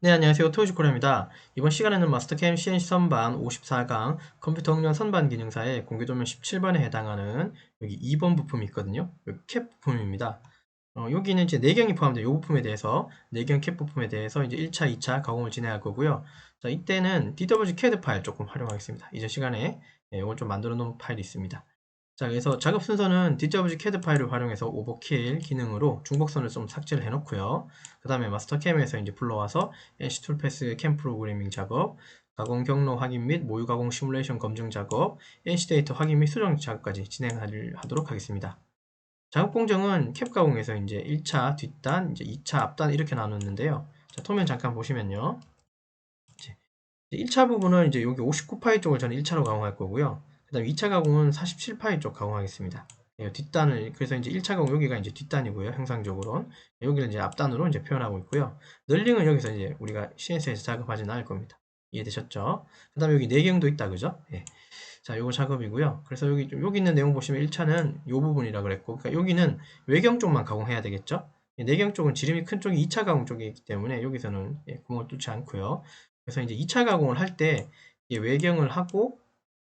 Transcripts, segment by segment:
네, 안녕하세요. 토요지코리입니다. 이번 시간에는 마스터캠 CNC 선반 54강 컴퓨터 응용 선반 기능사의 공개도면 17번에 해당하는 여기 2번 부품이 있거든요. 여기 캡 부품입니다. 여기는 이제 내경이 포함된 이 부품에 대해서 내경 캡 부품에 대해서 이제 1차, 2차 가공을 진행할 거고요. 자, 이때는 DWG CAD 파일 조금 활용하겠습니다. 이전 시간에 이걸 좀 만들어 놓은 파일이 있습니다. 자, 그래서 작업 순서는 DWG CAD 파일을 활용해서 오버킬 기능으로 중복선을 좀 삭제를 해놓고요. 그 다음에 마스터캠에서 이제 불러와서 NC 툴패스 캠 프로그래밍 작업, 가공 경로 확인 및 모유 가공 시뮬레이션 검증 작업, NC 데이터 확인 및 수정 작업까지 진행하도록 하겠습니다. 작업 공정은 캡 가공에서 이제 1차 뒷단, 이제 2차 앞단 이렇게 나눴는데요. 자, 토면 잠깐 보시면요. 이제 1차 부분은 이제 여기 59파이 쪽을 저는 1차로 가공할 거고요. 그 다음에 2차 가공은 47파이 쪽 가공하겠습니다. 뒷단을, 그래서 이제 1차 가공 여기가 이제 뒷단이고요. 형상적으로는. 여기를 이제 앞단으로 이제 표현하고 있고요. 널링은 여기서 이제 우리가 CNC에서 작업하지는 않을 겁니다. 이해되셨죠? 그 다음에 여기 내경도 있다, 그죠? 예. 자, 요거 작업이고요. 그래서 여기 있는 내용 보시면 1차는 요 부분이라 그랬고, 그러니까 여기는 외경 쪽만 가공해야 되겠죠? 내경 쪽은 지름이 큰 쪽이 2차 가공 쪽이기 때문에 여기서는 구멍을 뚫지 않고요. 그래서 이제 2차 가공을 할 때 외경을 하고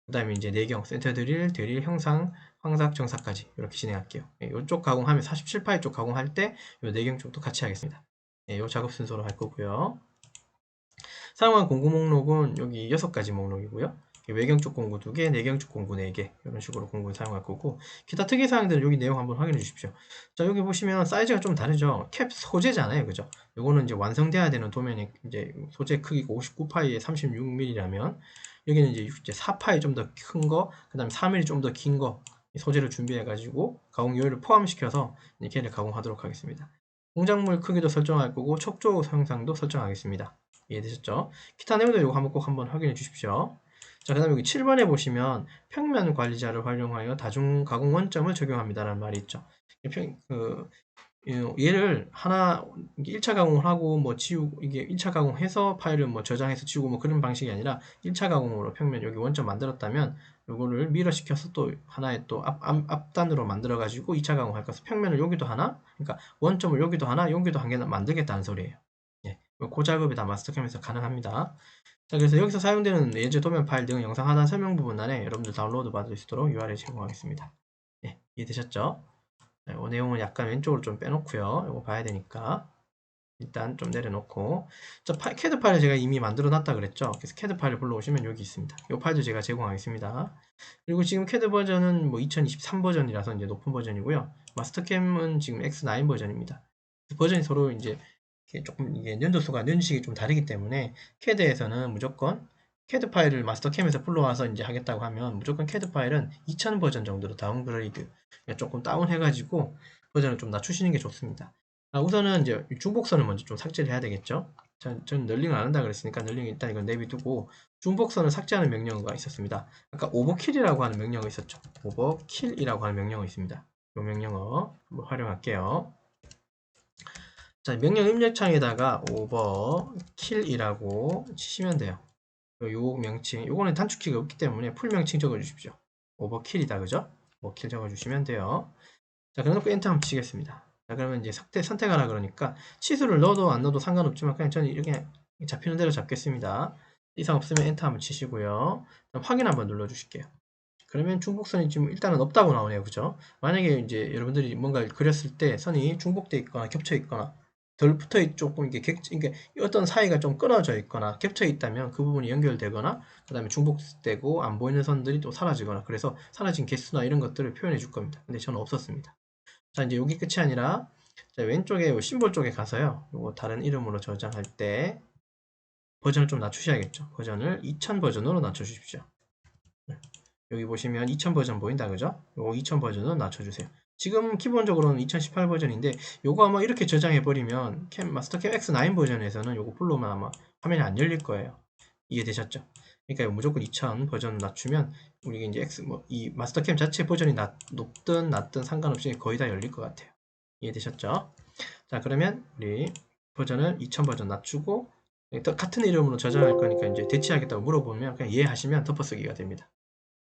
그 다음에 이제 내경, 센터 드릴, 형상, 황삭, 정삭까지 이렇게 진행할게요. 이쪽 가공하면 47파이 쪽 가공할 때 이 내경 쪽도 같이 하겠습니다. 이 작업 순서로 할 거고요. 사용한 공구 목록은 여기 6가지 목록이고요. 외경 쪽 공구 2개, 내경 쪽 공구 4개 이런 식으로 공구를 사용할 거고 기타 특이사항들은 여기 내용 한번 확인해 주십시오. 자, 여기 보시면 사이즈가 좀 다르죠. 캡 소재잖아요, 그죠? 요거는 이제 완성돼야 되는 도면이 이제 소재 크기가 59파이에 36mm라면 여기는 이제 4파이 좀 더 큰 거, 그 다음에 4mm 좀 더 긴 거 소재를 준비해 가지고 가공 요일을 포함시켜서 걔를 가공하도록 하겠습니다. 공작물 크기도 설정할 거고 척조 형상도 설정하겠습니다. 이해되셨죠? 기타 내용도 이거 꼭 한번 확인해 주십시오. 자, 그 다음에 여기 7번에 보시면 평면 관리자를 활용하여 다중 가공 원점을 적용합니다라는 말이 있죠. 얘를 하나 1차 가공을 하고 뭐 지우고 이게 1차 가공해서 파일을 뭐 저장해서 지우고 뭐 그런 방식이 아니라 1차 가공으로 평면 여기 원점 만들었다면 요거를 미러시켜서 또 하나의 또 앞단으로 만들어 가지고 2차 가공할 것을 평면을 여기도 하나 그러니까 원점을 여기도 하나 여기도 한 개 만들겠다는 소리예요. 예, 그 작업이 다 마스터캠에서 가능합니다. 자, 그래서 여기서 사용되는 예제 도면 파일 등 영상 하단 설명 부분란에 여러분들 다운로드 받을 수 있도록 URL 제공하겠습니다. 예, 이해되셨죠? 네, 이 내용은 약간 왼쪽으로 좀 빼놓고요. 이거 봐야 되니까 일단 좀 내려놓고 자, 캐드 파일을 제가 이미 만들어 놨다 그랬죠. 그래서 캐드 파일을 불러오시면 여기 있습니다. 이 파일도 제가 제공하겠습니다. 그리고 지금 캐드 버전은 뭐 2023 버전이라서 이제 높은 버전이고요. 마스터캠은 지금 X9 버전입니다. 버전이 서로 이제 조금 이게 연도수가 연식이 좀 다르기 때문에 캐드에서는 무조건 캐드 파일을 마스터캠에서 불러와서 이제 하겠다고 하면 무조건 캐드 파일은 2000 버전 정도로 다운그레이드 조금 다운해가지고 버전을 좀 낮추시는 게 좋습니다. 우선은 이제 중복선을 먼저 좀 삭제를 해야 되겠죠. 저는 널링을 안 한다 그랬으니까 널링 일단 이건 내비두고 중복선을 삭제하는 명령어가 있었습니다. 아까 오버킬이라고 하는 명령어 있었죠. 오버킬이라고 하는 명령어 있습니다. 이 명령어 한번 활용할게요. 자, 명령 입력창에다가 오버킬이라고 치시면 돼요. 요 명칭, 요거는 단축키가 없기 때문에 풀 명칭 적어주십시오. 오버킬이다, 그죠? 오버킬 적어주시면 돼요. 자, 그래놓고 엔터 한번 치겠습니다. 자, 그러면 이제 선택하라 그러니까 치수를 넣어도 안 넣어도 상관없지만 그냥 저는 이렇게 잡히는 대로 잡겠습니다. 이상 없으면 엔터 한번 치시고요. 확인 한번 눌러주실게요. 그러면 중복선이 지금 일단은 없다고 나오네요. 그죠? 만약에 이제 여러분들이 뭔가를 그렸을 때 선이 중복돼 있거나 겹쳐 있거나 덜 붙어 있 조금 이게 어떤 사이가 좀 끊어져 있거나 겹쳐 있다면 그 부분이 연결되거나 그 다음에 중복되고 안 보이는 선들이 또 사라지거나 그래서 사라진 개수나 이런 것들을 표현해 줄 겁니다. 근데 저는 없었습니다. 자, 이제 여기 끝이 아니라 자, 왼쪽에 심볼 쪽에 가서요. 요거 다른 이름으로 저장할 때 버전을 좀 낮추셔야겠죠. 버전을 2000 버전으로 낮춰 주십시오. 여기 보시면 2000 버전 보인다, 그죠? 요거 2000 버전으로 낮춰주세요. 지금 기본적으로는 2018 버전인데 요거 아마 이렇게 저장해버리면 마스터캠 X9 버전에서는 요거 불러오면 아마 화면이 안 열릴 거예요. 이해되셨죠? 그러니까 무조건 2000 버전 낮추면 우리 이제 이 마스터캠 자체 버전이 높든 낮든 상관없이 거의 다 열릴 것 같아요. 이해되셨죠? 자, 그러면 우리 버전을 2000 버전 낮추고 같은 이름으로 저장할 거니까 이제 대체하겠다고 물어보면 그냥 이해하시면 덮어쓰기가 됩니다.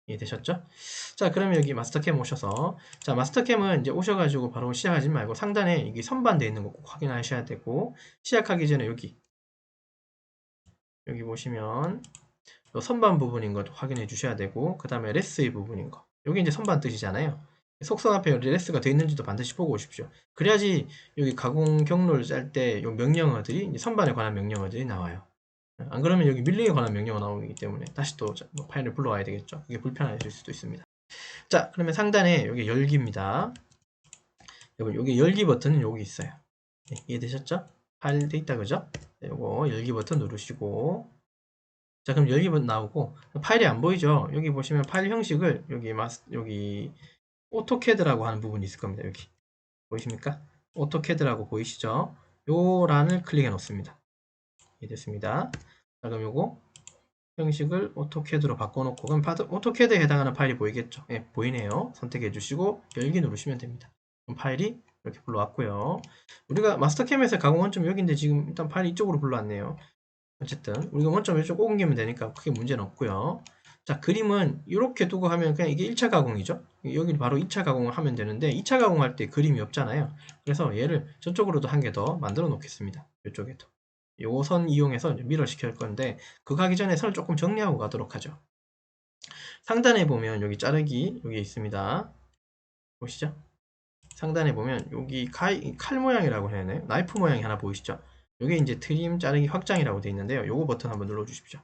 이해되셨죠? 자, 그러면 여기 마스터캠 오셔서 자, 마스터캠은 이제 오셔가지고 바로 시작하지 말고 상단에 이게 선반되어 있는 거 꼭 확인하셔야 되고 시작하기 전에 여기 여기 보시면 요 선반 부분인 것 확인해 주셔야 되고, 그 다음에 레스의 부분인 거. 여기 이제 선반 뜻이잖아요. 속성 앞에 레스가 되어 있는지도 반드시 보고 오십시오. 그래야지 여기 가공 경로를 짤 때 요 명령어들이 이제 선반에 관한 명령어들이 나와요. 안 그러면 여기 밀링에 관한 명령어 나오기 때문에 다시 또 파일을 불러와야 되겠죠. 그게 불편하실 수도 있습니다. 자, 그러면 상단에 여기 열기입니다. 여러분, 여기 열기 버튼은 여기 있어요. 네, 이해되셨죠? 파일 돼 있다, 그죠? 네, 요거 열기 버튼 누르시고, 자, 그럼 열기 버튼 나오고, 파일이 안 보이죠? 여기 보시면 파일 형식을 여기 오토캐드라고 하는 부분이 있을 겁니다. 여기 보이십니까? 오토캐드라고 보이시죠? 요 란을 클릭해 놓습니다. 이해됐습니다. 자, 그럼 요거 형식을 오토캐드로 바꿔놓고, 그럼 오토캐드에 해당하는 파일이 보이겠죠? 예, 보이네요. 선택해 주시고 열기 누르시면 됩니다. 그럼 파일이 이렇게 불러왔고요. 우리가 마스터캠에서 가공 원점 여기인데 지금 일단 파일이 이쪽으로 불러왔네요. 어쨌든 우리가 원점 이쪽 옮기면 되니까 크게 문제는 없고요. 자, 그림은 이렇게 두고 하면 그냥 이게 1차 가공이죠. 여기 바로 2차 가공을 하면 되는데 2차 가공할 때 그림이 없잖아요. 그래서 얘를 저쪽으로도 한 개 더 만들어 놓겠습니다. 이쪽에도. 요 선 이용해서 미러 시킬 건데 그거 하기 전에 선을 조금 정리하고 가도록 하죠. 상단에 보면 여기 자르기 여기 있습니다. 보시죠? 상단에 보면 여기 칼 모양이라고 해야 하나요? 나이프 모양이 하나 보이시죠? 이게 이제 트림 자르기 확장이라고 되어 있는데요. 요거 버튼 한번 눌러 주십시오.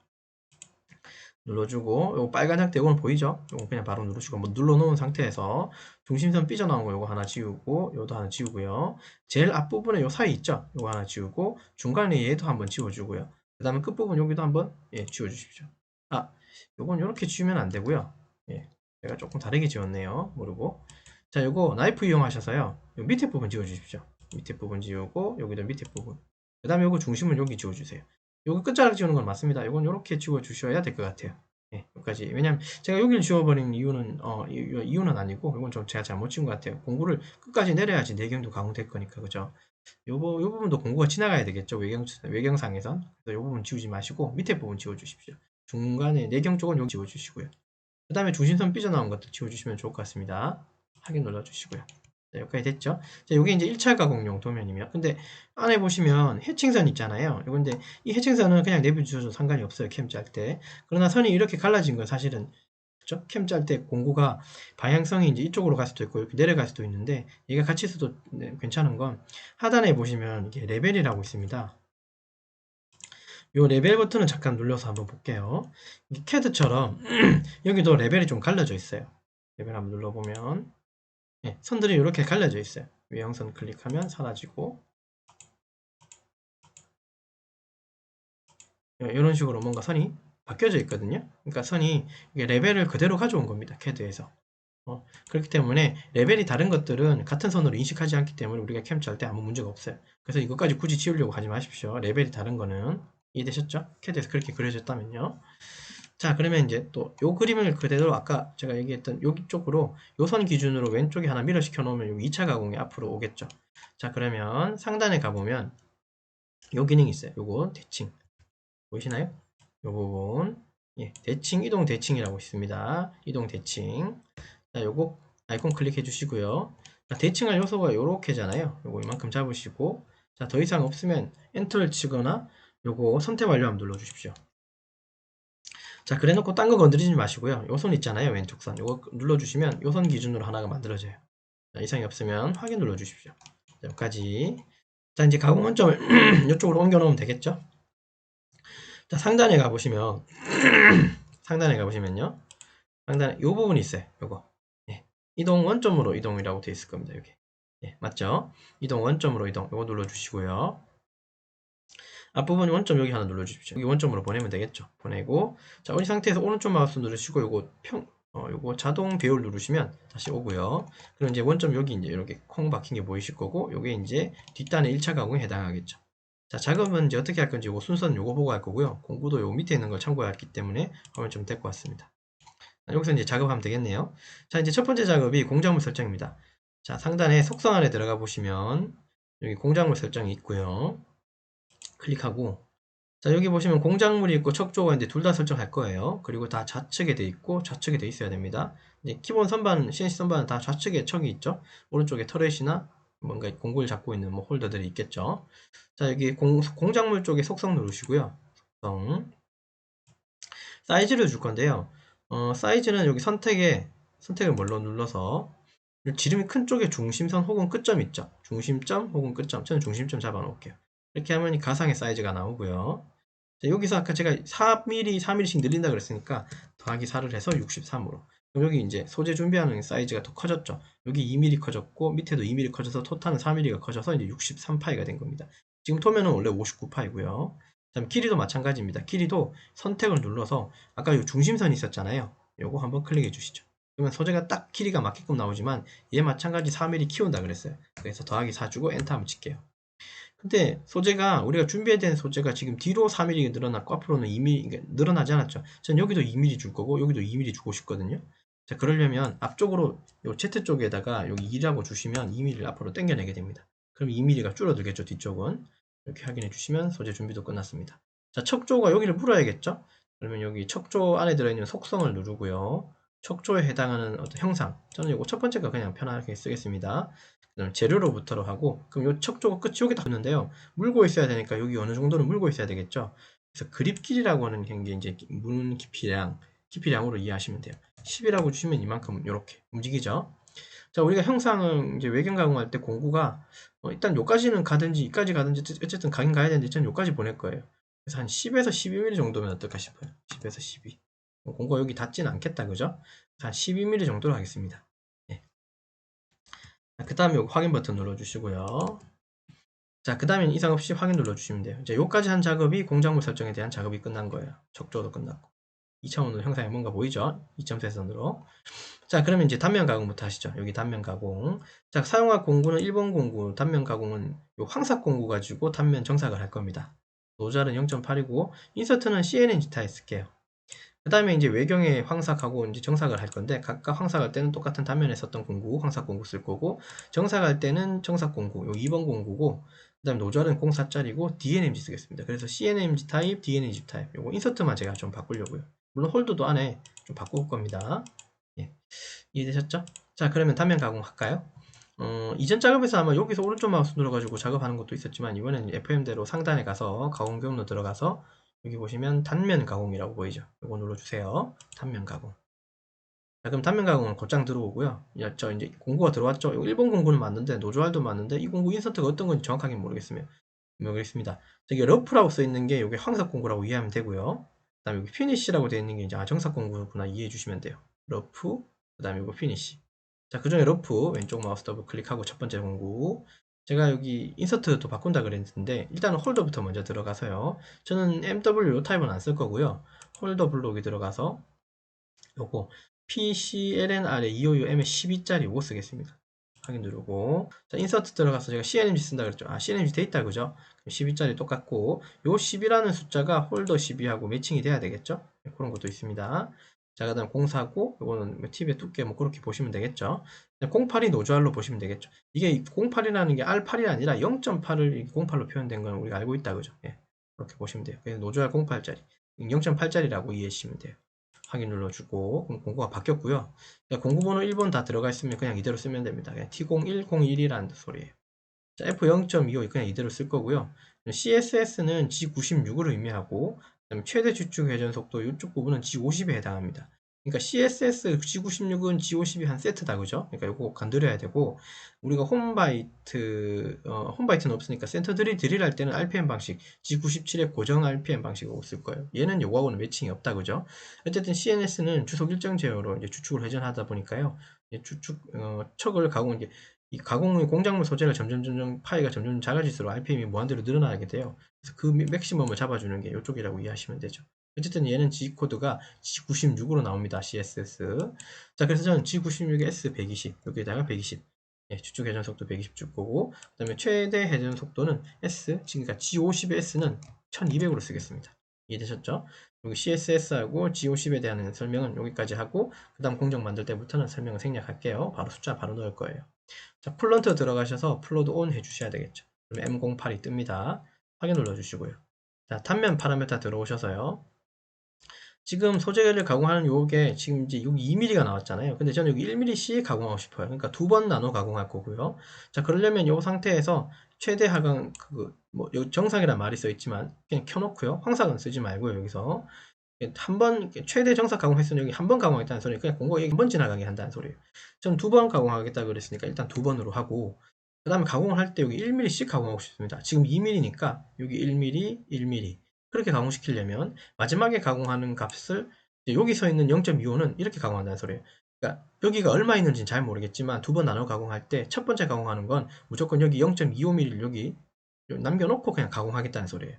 눌러주고 요거 빨간 약대 요거는 보이죠? 요거 그냥 바로 누르시고 뭐 눌러 놓은 상태에서 중심선 삐져나온 거 요거 하나 지우고 요도 하나 지우고요. 제일 앞부분에 요 사이 있죠? 요거 하나 지우고 중간에 얘도 한번 지워주고요. 그 다음에 끝부분 여기도 한번 지워주십시오. 아, 요건 요렇게 지우면 안 되고요. 제가 조금 다르게 지웠네요. 모르고. 자, 요거 나이프 이용하셔서요. 요 밑에 부분 지워주십시오. 밑에 부분 지우고 여기도 밑에 부분. 그 다음에 요거 중심은 여기 지워주세요. 요거 끝자락 지우는 건 맞습니다. 요건 요렇게 지워 주셔야 될 것 같아요. 여기까지. 왜냐면 제가 여기를 지워버린 이유는 이유는 아니고 이건 좀 제가 잘못 지운 것 같아요. 공구를 끝까지 내려야지 내경도 가공될 거니까, 그죠? 요 부분도 공구가 지나가야 되겠죠. 외경상에선. 그래서 요 부분 지우지 마시고 밑에 부분 지워 주십시오. 중간에 내경 쪽은 여기 지워 주시고요. 그 다음에 중심선 삐져나온 것도 지워 주시면 좋을 것 같습니다. 확인 눌러 주시고요. 자, 여기까지 됐죠? 자, 요게 이제 1차 가공용 도면이며, 근데 안에 보시면 해칭선 있잖아요. 근데 이 해칭선은 그냥 내비주셔도 상관이 없어요. 캠 짤 때. 그러나 선이 이렇게 갈라진 건 사실은, 그쵸? 캠 짤 때 공구가 방향성이 이제 이쪽으로 갈 수도 있고, 이렇게 내려갈 수도 있는데, 얘가 같이 있어도 괜찮은 건, 하단에 보시면 이게 레벨이라고 있습니다. 요 레벨 버튼을 잠깐 눌러서 한번 볼게요. 캐드처럼, 여기도 레벨이 좀 갈라져 있어요. 레벨 한번 눌러보면, 선들이 이렇게 갈라져 있어요. 외형선 클릭하면 사라지고 이런 식으로 뭔가 선이 바뀌어져 있거든요. 그러니까 선이 이게 레벨을 그대로 가져온 겁니다. 캐드에서. 그렇기 때문에 레벨이 다른 것들은 같은 선으로 인식하지 않기 때문에 우리가 캠짤 때 아무 문제가 없어요. 그래서 이것까지 굳이 지우려고 하지 마십시오. 레벨이 다른 거는. 이해되셨죠? 캐드에서 그렇게 그려졌다면요. 자, 그러면 이제 또 요 그림을 그대로 아까 제가 얘기했던 여기 쪽으로 요 선 기준으로 왼쪽에 하나 밀어 시켜 놓으면 여기 2차 가공이 앞으로 오겠죠. 자, 그러면 상단에 가보면 요 기능이 있어요. 요거 대칭 보이시나요? 요 부분 대칭, 이동 대칭이라고 있습니다. 이동 대칭. 자, 요거 아이콘 클릭해 주시고요. 자, 대칭할 요소가 요렇게잖아요. 요거 이만큼 잡으시고, 자, 더 이상 없으면 엔터를 치거나 요거 선택 완료 한번 눌러 주십시오. 자, 그래 놓고 딴 거 건드리지 마시고요. 요 선 있잖아요. 왼쪽 선. 요거 눌러 주시면 요 선 기준으로 하나가 만들어져요. 자, 이상이 없으면 확인 눌러 주십시오. 자, 여기까지. 자, 이제 가공 원점을 이쪽으로 옮겨 놓으면 되겠죠? 자, 상단에 가보시면 상단에 가보시면요. 상단에 요 부분이 있어요. 요거. 이동 원점으로 이동이라고 되어 있을 겁니다. 여기. 맞죠? 이동 원점으로 이동. 요거 눌러 주시고요. 앞부분 원점 여기 하나 눌러 주십시오. 여기 원점으로 보내면 되겠죠. 보내고, 자, 이 상태에서 오른쪽 마우스 누르시고 요거 요거 자동 배열 누르시면 다시 오고요. 그럼 이제 원점 여기 이제 이렇게 콩 박힌 게 보이실 거고, 요게 이제 뒷단의 1차 가공에 해당하겠죠. 자, 작업은 이제 어떻게 할 건지 요거 순서는 요거 보고 할 거고요. 공부도 요 밑에 있는 걸 참고했기 때문에 하면 좀 될 것 같습니다. 여기서 이제 작업하면 되겠네요. 자, 이제 첫 번째 작업이 공작물 설정입니다. 자, 상단에 속성 안에 들어가 보시면 여기 공작물 설정이 있고요. 클릭하고, 자, 여기 보시면 공작물이 있고 척조가 있는데 둘 다 설정할 거예요. 그리고 다 좌측에 돼 있고 좌측에 돼 있어야 됩니다. 이제 기본 선반, CNC 선반은 다 좌측에 척이 있죠. 오른쪽에 터렛이나 뭔가 공구를 잡고 있는 뭐 홀더들이 있겠죠. 자, 여기 공작물 쪽에 속성 누르시고요. 특성. 사이즈를 줄 건데요. 사이즈는 여기 선택을 뭘로 눌러서 지름이 큰 쪽에 중심선 혹은 끝점 있죠. 중심점 혹은 끝점. 저는 중심점 잡아 놓을게요. 이렇게 하면 이 가상의 사이즈가 나오고요. 자, 여기서 아까 제가 4mm, 4mm씩 늘린다 그랬으니까 더하기 4를 해서 63으로. 그럼 여기 이제 소재 준비하는 사이즈가 더 커졌죠. 여기 2mm 커졌고 밑에도 2mm 커져서 토탈은 4mm가 커져서 이제 63파이가 된 겁니다. 지금 토면은 원래 59파이고요. 그다음 길이도 마찬가지입니다. 길이도 선택을 눌러서 아까 이 중심선이 있었잖아요. 요거 한번 클릭해 주시죠. 그러면 소재가 딱 길이가 맞게끔 나오지만 얘 마찬가지 4mm 키운다 그랬어요. 그래서 더하기 4 주고 엔터 한번 칠게요. 근데 소재가 우리가 준비해야 되는 소재가 지금 뒤로 4mm 늘어났고 앞으로는 2mm 그러니까 늘어나지 않았죠. 전 여기도 2mm 줄 거고 여기도 2mm 주고 싶거든요. 자, 그러려면 앞쪽으로 요 Z 쪽에다가 여기 2라고 주시면 2mm를 앞으로 당겨내게 됩니다. 그럼 2mm가 줄어들겠죠, 뒤쪽은. 이렇게 확인해 주시면 소재 준비도 끝났습니다. 자, 척조가 여기를 물어야겠죠? 그러면 여기 척조 안에 들어있는 속성을 누르고요. 척조에 해당하는 어떤 형상. 저는 이거 첫 번째 거 그냥 편하게 쓰겠습니다. 그다음 재료로부터로 하고, 그럼 요 척조가 끝이 여기 닿는데요. 물고 있어야 되니까 여기 어느 정도는 물고 있어야 되겠죠. 그래서 그립 길이라고 하는 게 이제 문 깊이량으로 이해하시면 돼요. 10이라고 주시면 이만큼 이렇게 움직이죠. 자, 우리가 형상을 이제 외경 가공할 때 공구가 일단 요까지는 가든지 이까지 가든지 어쨌든 가긴 가야 되는데 저는 요까지 보낼 거예요. 그래서 한 10에서 12mm 정도면 어떨까 싶어요. 10에서 12. 공구가 여기 닿지는 않겠다, 그죠? 한 12mm 정도로 하겠습니다. 예. 그 다음에 여기 확인 버튼 눌러주시고요. 자, 그 다음에 이상 없이 확인 눌러주시면 돼요. 이제 요까지 한 작업이 공작물 설정에 대한 작업이 끝난 거예요. 척조도 끝났고. 2차원으로 형상이 뭔가 보이죠? 2.3선으로. 자, 그러면 이제 단면 가공부터 하시죠. 여기 단면 가공. 자, 사용할 공구는 1번 공구, 단면 가공은 요 황삭 공구 가지고 단면 정삭을 할 겁니다. 노즐은 0.8이고, 인서트는 CNNG 타입 쓸게요. 그 다음에 이제 외경에 황삭하고 이제 정삭을 할 건데, 각각 황삭할 때는 똑같은 단면에 썼던 공구, 황삭 공구 쓸 거고, 정삭할 때는 정삭 공구, 요 2번 공구고, 그 다음에 노즐은 04짜리고, DNMG 쓰겠습니다. 그래서 CNMG 타입, DNMG 타입. 요거 인서트만 제가 좀 바꾸려고요. 물론 홀더도 안에 좀 바꿀 겁니다. 예. 이해되셨죠? 자, 그러면 단면 가공할까요? 이전 작업에서 아마 여기서 오른쪽 마우스 눌러가지고 작업하는 것도 있었지만 이번에는 FM대로 상단에 가서 가공 경로 들어가서 여기 보시면 단면 가공이라고 보이죠? 이거 눌러주세요. 단면 가공. 자, 그럼 단면 가공은 곧장 들어오고요. 야, 저 이제 공구가 들어왔죠? 이거 1번 공구는 맞는데 노즐도 맞는데 이 공구 인서트가 어떤 건지 정확하게 모르겠습니다. 저기 러프라고 써 있는 게 이게 황석 공구라고 이해하면 되고요. 그다음에 여기 피니쉬라고 되어 있는 게 이제 정석 공구구나 이해해 주시면 돼요. 러프, 그다음에 이거 피니쉬. 자, 그 중에 러프 왼쪽 마우스 더블 클릭하고 첫 번째 공구. 제가 여기 인서트 또 바꾼다 그랬는데 일단은 홀더부터 먼저 들어가서요. 저는 MW 타입은 안 쓸 거고요. 홀더 블록이 들어가서 요거 PCLNR에 255M에 12짜리 요거 쓰겠습니다. 확인 누르고 자, 인서트 들어가서 제가 CNMG 쓴다 그랬죠. 아, CNMG 돼 있다 그죠? 12짜리 똑같고 요 10이라는 숫자가 홀더 12하고 매칭이 돼야 되겠죠? 네, 그런 것도 있습니다. 자, 그 다음 049 요거는 뭐 팁의 두께 뭐 그렇게 보시면 되겠죠. 08이 노즐로 보시면 되겠죠. 이게 08이라는 게 R8이 아니라 0.8을 08로 표현된 건 우리가 알고 있다 그죠? 예, 그렇게 보시면 돼요. 그래서 노즐 08짜리 0.8짜리라고 이해해 주시면 돼요. 확인 눌러주고 그럼 공구가 바뀌었고요. 공구번호 1번 다 들어가 있으면 그냥 이대로 쓰면 됩니다. 그냥 T0101이라는 소리예요. 자, F0.25 그냥 이대로 쓸 거고요. CSS는 G96을 의미하고 그다음에 최대 주축 회전 속도 이쪽 부분은 G50에 해당합니다. 그러니까 CSS G96은 G50이 한 세트다 그죠? 그러니까 이거 건드려야 되고 우리가 홈바이트는 없으니까 센터 드릴 할 때는 RPM 방식 G97의 고정 RPM 방식으로 쓸 거예요. 얘는 요거하고는 매칭이 없다 그죠? 어쨌든 CNS는 주속 일정 제어로 이제 주축을 회전하다 보니까요. 척을 가공 이제 이 가공의 공작물 소재가 점점 파이가 점점 작아질수록 RPM이 무한대로 늘어나게 돼요. 그래서 그 맥시멈을 잡아주는 게 이쪽이라고 이해하시면 되죠. 어쨌든 얘는 G코드가 G96으로 나옵니다. CSS. 자, 그래서 저는 G96에 S120, 여기에다가 120. 예, 주축 회전 속도 120 줄 거고, 그 다음에 최대 회전 속도는 S, 그러니까 G50의 S는 1200으로 쓰겠습니다. 이해되셨죠? 여기 CSS하고 G50에 대한 설명은 여기까지 하고, 그 다음 공정 만들 때부터는 설명을 생략할게요. 바로 숫자 바로 넣을 거예요. 자, 플런트 들어가셔서 플로드 온 해주셔야 되겠죠. 그럼 M08이 뜹니다. 확인 눌러주시고요. 자, 단면 파라메타 들어오셔서요. 지금 소재를 가공하는 요게 지금 이제 여기 2mm가 나왔잖아요. 근데 저는 여기 1mm씩 가공하고 싶어요. 그러니까 두 번 나눠 가공할 거고요. 자, 그러려면 요 상태에서 최대 하강 뭐 여기 정삭이란 말이 써 있지만 그냥 켜놓고요. 황삭은 쓰지 말고요. 여기서 한 번 최대 정삭 가공 횟수는 여기 한 번 가공하겠다는 소리예요. 그냥 공고가 여기 한 번 지나가게 한다는 소리예요. 저는 두 번 가공하겠다 그랬으니까 일단 두 번으로 하고 그 다음에 가공을 할 때 여기 1mm씩 가공하고 싶습니다. 지금 2mm니까 여기 1mm, 1mm 그렇게 가공시키려면 마지막에 가공하는 값을 여기 서 있는 0.25는 이렇게 가공한다는 소리예요. 그러니까 여기가 얼마 있는지는 잘 모르겠지만 두 번 나눠 가공할 때 첫 번째 가공하는 건 무조건 여기 0.25mm를 여기 남겨놓고 그냥 가공하겠다는 소리예요.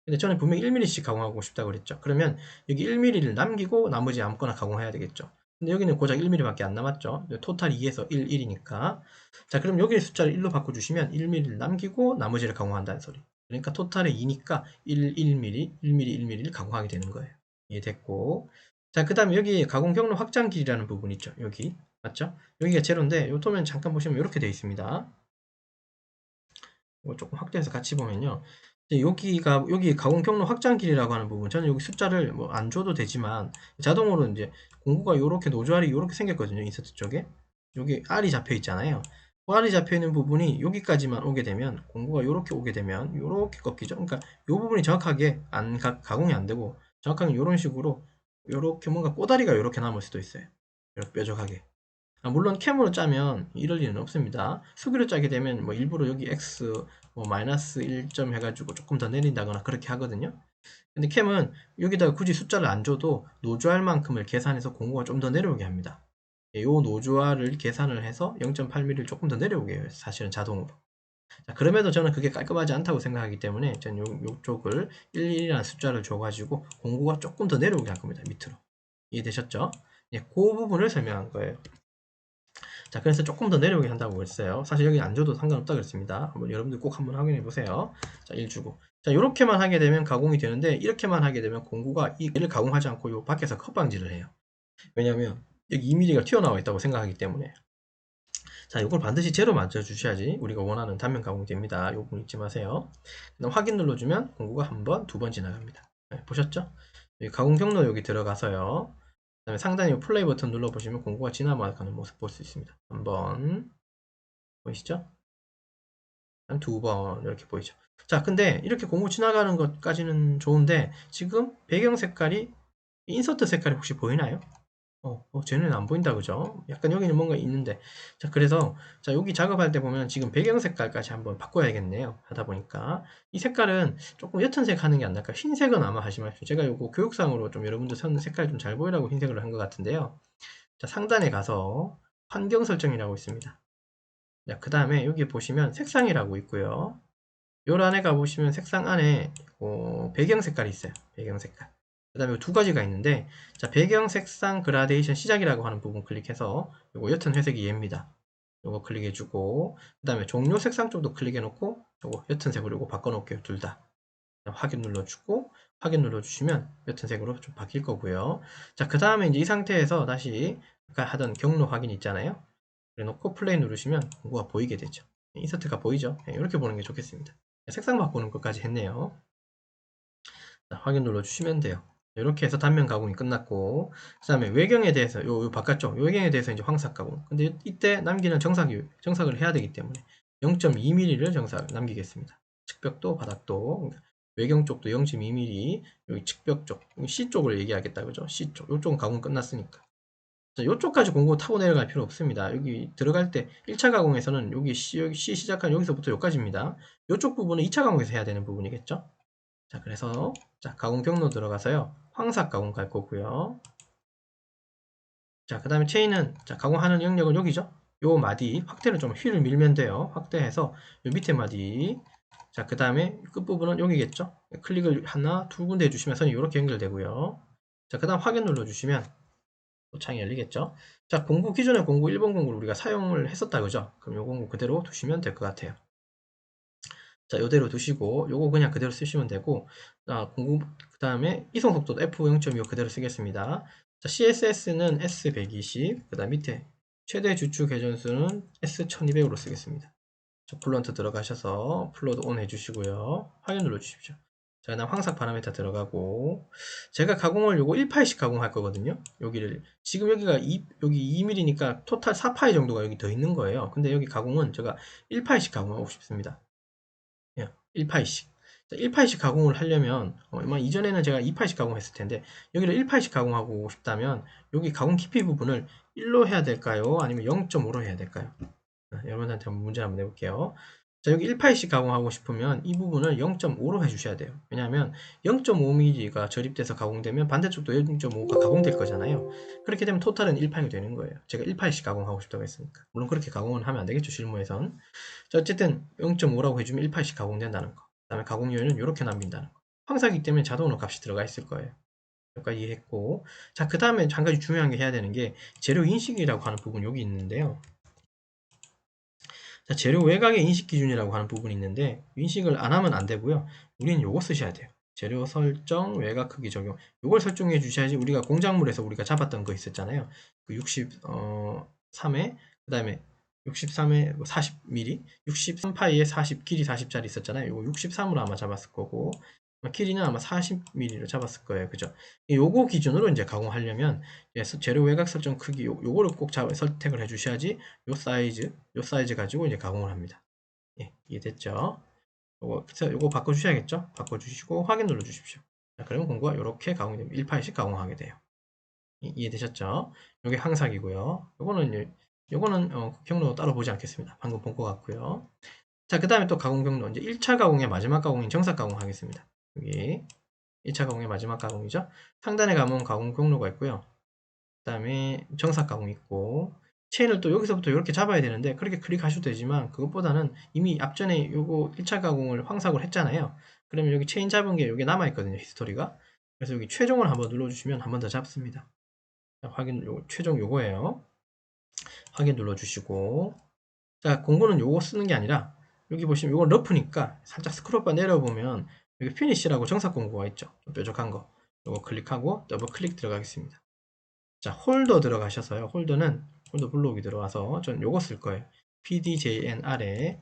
근데 저는 분명히 1mm씩 가공하고 싶다고 그랬죠. 그러면 여기 1mm를 남기고 나머지 아무거나 가공해야 되겠죠. 근데 여기는 고작 1mm밖에 안 남았죠. 토탈 2에서 1, 1이니까. 자, 그럼 여기 숫자를 1로 바꿔주시면 1mm를 남기고 나머지를 가공한다는 소리. 그러니까 토탈에 2니까 1, 1mm, 1mm, 1mm를 가공하게 되는 거예요. 이해됐고. 자, 그 다음에 여기 가공 경로 확장 길이라는 부분 있죠. 여기. 맞죠? 여기가 제로인데, 요 도면 잠깐 보시면 이렇게 되어 있습니다. 이거 조금 확대해서 같이 보면요. 여기 가공 경로 확장 길이라고 하는 부분, 저는 여기 숫자를 뭐 안 줘도 되지만 자동으로 이제 공구가 이렇게 노즐이 이렇게 생겼거든요. 인서트 쪽에 여기 R이 잡혀 있잖아요. R이 잡혀 있는 부분이 여기까지만 오게 되면 공구가 이렇게 오게 되면 이렇게 꺾이죠. 그러니까 이 부분이 정확하게 가공이 안 되고 정확하게 이런 식으로 이렇게 뭔가 꼬다리가 이렇게 남을 수도 있어요. 이렇게 뾰족하게. 물론 캠으로 짜면 이럴 리는 없습니다. 수기로 짜게 되면 뭐 일부러 여기 x 뭐 마이너스 1점 해가지고 조금 더 내린다거나 그렇게 하거든요. 근데 캠은 여기다가 굳이 숫자를 안 줘도 노즐 만큼을 계산해서 공구가 좀 더 내려오게 합니다. 이 노즐을 계산을 해서 0.8mm를 조금 더 내려오게 해요. 사실은 자동으로. 자, 그럼에도 저는 그게 깔끔하지 않다고 생각하기 때문에 저는 요쪽을 11이라는 숫자를 줘가지고 공구가 조금 더 내려오게 할 겁니다. 밑으로. 이해되셨죠? 예, 그 부분을 설명한 거예요. 자, 그래서 조금 더 내려오게 한다고 했어요. 사실 여기 안 줘도 상관없다 그랬습니다. 한번 여러분들 꼭 한번 확인해 보세요. 자, 1 주고. 자, 이렇게만 하게 되면 가공이 되는데 이렇게만 하게 되면 공구가 이를 가공하지 않고 요 밖에서 컵방지를 해요. 왜냐면 여기 2mm가 튀어나와 있다고 생각하기 때문에. 자, 이걸 반드시 제로 맞춰 주셔야지 우리가 원하는 단면 가공이 됩니다. 요 부분 잊지 마세요. 그다음 확인 눌러주면 공구가 한 번, 두 번 지나갑니다. 네, 보셨죠? 여기 가공 경로 여기 들어가서요. 그다음에 상단에 플레이 버튼 눌러보시면 공구가 지나가는 모습 볼 수 있습니다. 한번 보이시죠? 한 두 번 이렇게 보이죠. 자, 근데 이렇게 공구 지나가는 것까지는 좋은데 지금 배경 색깔이 인서트 색깔이 혹시 보이나요? 쟤는 안 보인다 그죠? 약간 여기는 뭔가 있는데 자, 그래서 자, 여기 작업할 때 보면 지금 배경 색깔까지 한번 바꿔야겠네요. 하다 보니까 이 색깔은 조금 옅은 색 하는 게 안 나을까? 흰색은 아마 하지 마십시오. 제가 요거 교육상으로 좀 여러분들 선 색깔 좀 잘 보이라고 흰색으로 한 것 같은데요. 자, 상단에 가서 환경 설정이라고 있습니다. 자, 그 다음에 여기 보시면 색상이라고 있고요. 요 안에 가보시면 색상 안에 배경 색깔이 있어요. 배경 색깔. 그 다음에 두 가지가 있는데 자, 배경 색상 그라데이션 시작이라고 하는 부분 클릭해서 요거 옅은 회색이 얘입니다. 요거 클릭해주고 그 다음에 종료 색상 쪽도 클릭해놓고 요거 옅은 색으로 요거 바꿔놓을게요. 둘 다. 확인 눌러주고 확인 눌러주시면 옅은 색으로 좀 바뀔 거고요. 자, 그 다음에 이제 이 상태에서 다시 아까 하던 경로 확인 있잖아요. 그래놓고 플레이 누르시면 공구가 보이게 되죠. 인서트가 보이죠? 이렇게 보는 게 좋겠습니다. 색상 바꾸는 것까지 했네요. 자, 확인 눌러주시면 돼요. 이렇게 해서 단면 가공이 끝났고 그 다음에 외경에 대해서 요 바깥쪽 요 외경에 대해서 이제 황삭 가공. 근데 이때 남기는 정삭을 해야 되기 때문에 0.2mm를 정삭 남기겠습니다. 측벽도 바닥도 그러니까 외경 쪽도 0.2mm 여기 측벽 쪽 C 쪽을 얘기하겠다 그죠? C 쪽 요쪽은 가공 끝났으니까. 자, 요쪽까지 공구 타고 내려갈 필요 없습니다. 여기 들어갈 때 1차 가공에서는 여기 C 시작한 여기서부터 여기까지입니다. 요쪽 부분은 2차 가공에서 해야 되는 부분이겠죠? 자, 그래서 자, 가공 경로 들어가서요. 황삭 가공 갈 거고요. 자, 그 다음에 체인은 자, 가공하는 영역은 여기죠? 요 마디 확대를 좀 휠을 밀면 돼요. 확대해서 요 밑에 마디 자, 그 다음에 끝부분은 여기겠죠? 클릭을 하나, 두 군데 해주시면 선이 이렇게 연결되고요. 자, 그 다음 확인 눌러주시면 창이 열리겠죠? 자, 공구 기존의 공구 1번 공구를 우리가 사용을 했었다 그죠? 그럼 요 공구 그대로 두시면 될 것 같아요. 자, 요대로 두시고 요거 그냥 그대로 쓰시면 되고 공구 그 다음에 이송 속도도 F5.25 그대로 쓰겠습니다. 자, CSS는 S120 그 다음 밑에 최대 주축 회전수는 S1200으로 쓰겠습니다. 자, 플런트 들어가셔서 플로드 온 해주시고요. 확인 눌러주십시오. 자, 그다음 황삭 파라미터 들어가고 제가 가공을 요거 1파이씩 가공할 거거든요. 여기를 지금 여기가 여기 2mm니까 토탈 4파이 정도가 여기 더 있는 거예요. 근데 여기 가공은 제가 1파이씩 가공하고 싶습니다. 예, 1파이씩. 1파이씩 가공을 하려면 이전에는 제가 2파이씩 가공했을 텐데 여기를 1파이씩 가공하고 싶다면 여기 가공 깊이 부분을 1로 해야 될까요? 아니면 0.5로 해야 될까요? 여러분한테 한번 문제 한번 내볼게요. 자, 여기 1파이씩 가공하고 싶으면 이 부분을 0.5로 해주셔야 돼요. 왜냐하면 0.5mm가 저립돼서 가공되면 반대쪽도 0.5가 가공될 거잖아요. 그렇게 되면 토탈은 1파이가 되는 거예요. 제가 1파이씩 가공하고 싶다고 했으니까. 물론 그렇게 가공은 하면 안 되겠죠, 실무에선. 자, 어쨌든 0.5라고 해주면 1파이씩 가공된다는 거. 그 다음에 가공 요인은 이렇게 남긴다는 거. 황사기 때문에 자동으로 값이 들어가 있을 거예요. 여기까지 이해했고. 자, 그 다음에 한 가지 중요한 게 해야 되는 게 재료 인식이라고 하는 부분 여기 있는데요. 자, 재료 외곽의 인식 기준이라고 하는 부분이 있는데 인식을 안 하면 안 되고요. 우리는 요거 쓰셔야 돼요. 재료 설정, 외곽 크기 적용. 요걸 설정해 주셔야지 우리가 공작물에서 우리가 잡았던 거 있었잖아요. 그 63에 그 다음에 63에 40mm, 63파이에 40, 길이 40짜리 있었잖아요. 요거 63으로 아마 잡았을 거고 길이는 아마 40mm로 잡았을 거예요. 그죠? 요거 기준으로 이제 가공하려면 재료 외곽 설정 크기 요거를 꼭 선택을 해 주셔야지 요 사이즈 가지고 이제 가공을 합니다. 예, 이해됐죠? 요거 바꿔주셔야겠죠? 바꿔주시고 확인 눌러주십시오. 자, 그러면 공구가 이렇게 가공이 됩니다. 1파일씩 가공하게 돼요. 이해되셨죠? 요게 항삭이고요. 요거는 경로 따로 보지 않겠습니다. 방금 본 것 같고요. 자, 그 다음에 또 가공 경로 이제 1차 가공의 마지막 가공인 정삭 가공 하겠습니다. 여기 1차 가공의 마지막 가공이죠. 상단에 가면 가공 경로가 있고요. 그 다음에 정삭 가공 있고 체인을 또 여기서부터 이렇게 잡아야 되는데 그렇게 클릭하셔도 되지만 그것보다는 이미 앞전에 요거 1차 가공을 황삭을 했잖아요. 그러면 여기 체인 잡은 게 여기 남아있거든요. 히스토리가. 그래서 여기 최종을 한번 눌러주시면 한 번 더 잡습니다. 자, 확인, 최종 요거예요. 확인 눌러주시고 자, 공구는 요거 쓰는 게 아니라 여기 보시면 요건 러프니까 살짝 스크롤바 내려보면 여기 피니시라고 정삭 공구가 있죠. 좀 뾰족한 거. 요거 클릭하고 더블 클릭 들어가겠습니다. 자, 홀더 들어가셔서요. 홀더 블록이 들어와서 전 요거 쓸 거예요. PDJNR에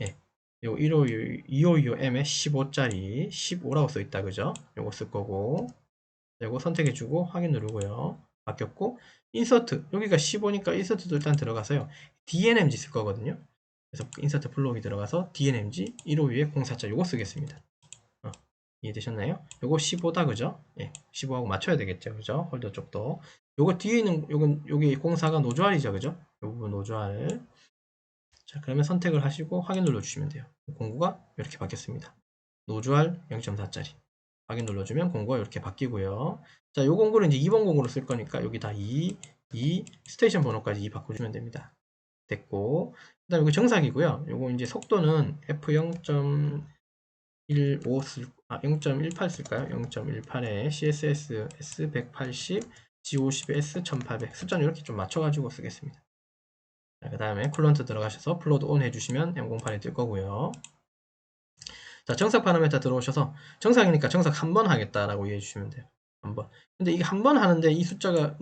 예, 요 2525M에 15짜리 15라고 써 있다. 그죠? 요거 쓸 거고 요거 선택해 주고 확인 누르고요. 바뀌었고 인서트 여기가 15니까 인서트도 일단 들어가서요. DNMG 쓸 거거든요. 그래서 인서트 블록이 들어가서 DNMG 152에 04자 요거 쓰겠습니다. 이해되셨나요? 요거 15다 그죠? 예, 15하고 맞춰야 되겠죠. 그죠? 홀더 쪽도. 요거 뒤에 있는 여기 공사가 노조알이죠. 그죠? 요 부분 노조알. 자, 그러면 선택을 하시고 확인 눌러주시면 돼요. 공구가 이렇게 바뀌었습니다. 노조알 0.4짜리. 확인 눌러주면 공구가 이렇게 바뀌고요. 자, 요 공구는 이제 2번 공구로 쓸 거니까 여기다 2 스테이션 번호까지 2 바꿔주면 됩니다. 됐고. 그 다음에 이거 정삭이고요. 요거 이제 속도는 F0.15 0.18 쓸까요? 0.18에 CSS S180, G50에 S1800 숫자는 이렇게 좀 맞춰가지고 쓰겠습니다. 그 다음에 쿨런트 들어가셔서 플로드 온 해주시면 M08이 뜰 거고요. 자, 정삭 파라메터 들어오셔서 정삭이니까 정삭 한 번 하겠다라고 이해해 주시면 돼요. 한 번. 근데 이게 한 번 하는데 이 숫자는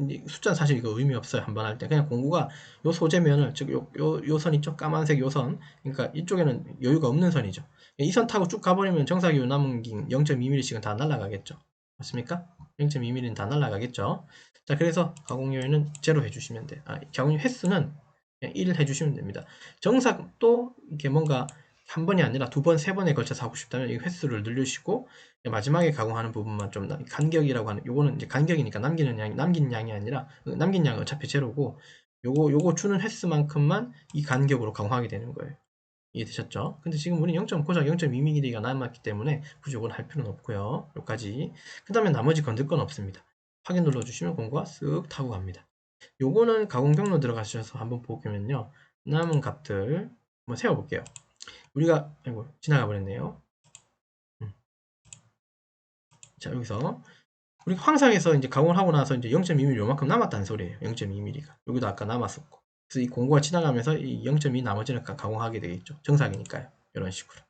사실 이거 의미 없어요. 한 번 할 때. 그냥 공구가 요 소재면을, 즉, 요 선 있죠? 까만색 요 선. 그러니까 이쪽에는 여유가 없는 선이죠. 이 선 타고 쭉 가버리면 정삭이 남은 긴 0.2mm씩은 다 날아가겠죠. 맞습니까? 0.2mm는 다 날아가겠죠. 자, 그래서 가공 요인은 제로 해주시면 돼요. 가공 횟수는 그냥 1 해주시면 됩니다. 정삭도 이렇게 뭔가 한 번이 아니라 두 번, 세 번에 걸쳐서 하고 싶다면 이 횟수를 늘리시고 마지막에 가공하는 부분만 좀 간격이라고 하는 요거는 이제 간격이니까 남긴 양이 아니라 남긴 양은 어차피 제로고 요거 주는 횟수만큼만 이 간격으로 가공하게 되는 거예요. 이해되셨죠? 근데 지금 우리는 고작 0.2mm가 남았기 때문에 굳이 이걸 할 필요는 없고요. 여기까지. 그 다음에 나머지 건들 건 없습니다. 확인 눌러주시면 공구가 쓱 타고 갑니다. 요거는 가공 경로 들어가셔서 한번 보면요. 남은 값들 한번 세워볼게요. 우리가 아이고 지나가 버렸네요. 자, 여기서 우리 황상에서 이제 가공을 하고 나서 이제 0.2mm 요만큼 남았다는 소리예요. 0.2mm가 여기도 아까 남았었고, 그래서 이 공구가 지나가면서 이 0.2 나머지는 가공하게 되겠죠. 정삭이니까요. 이런 식으로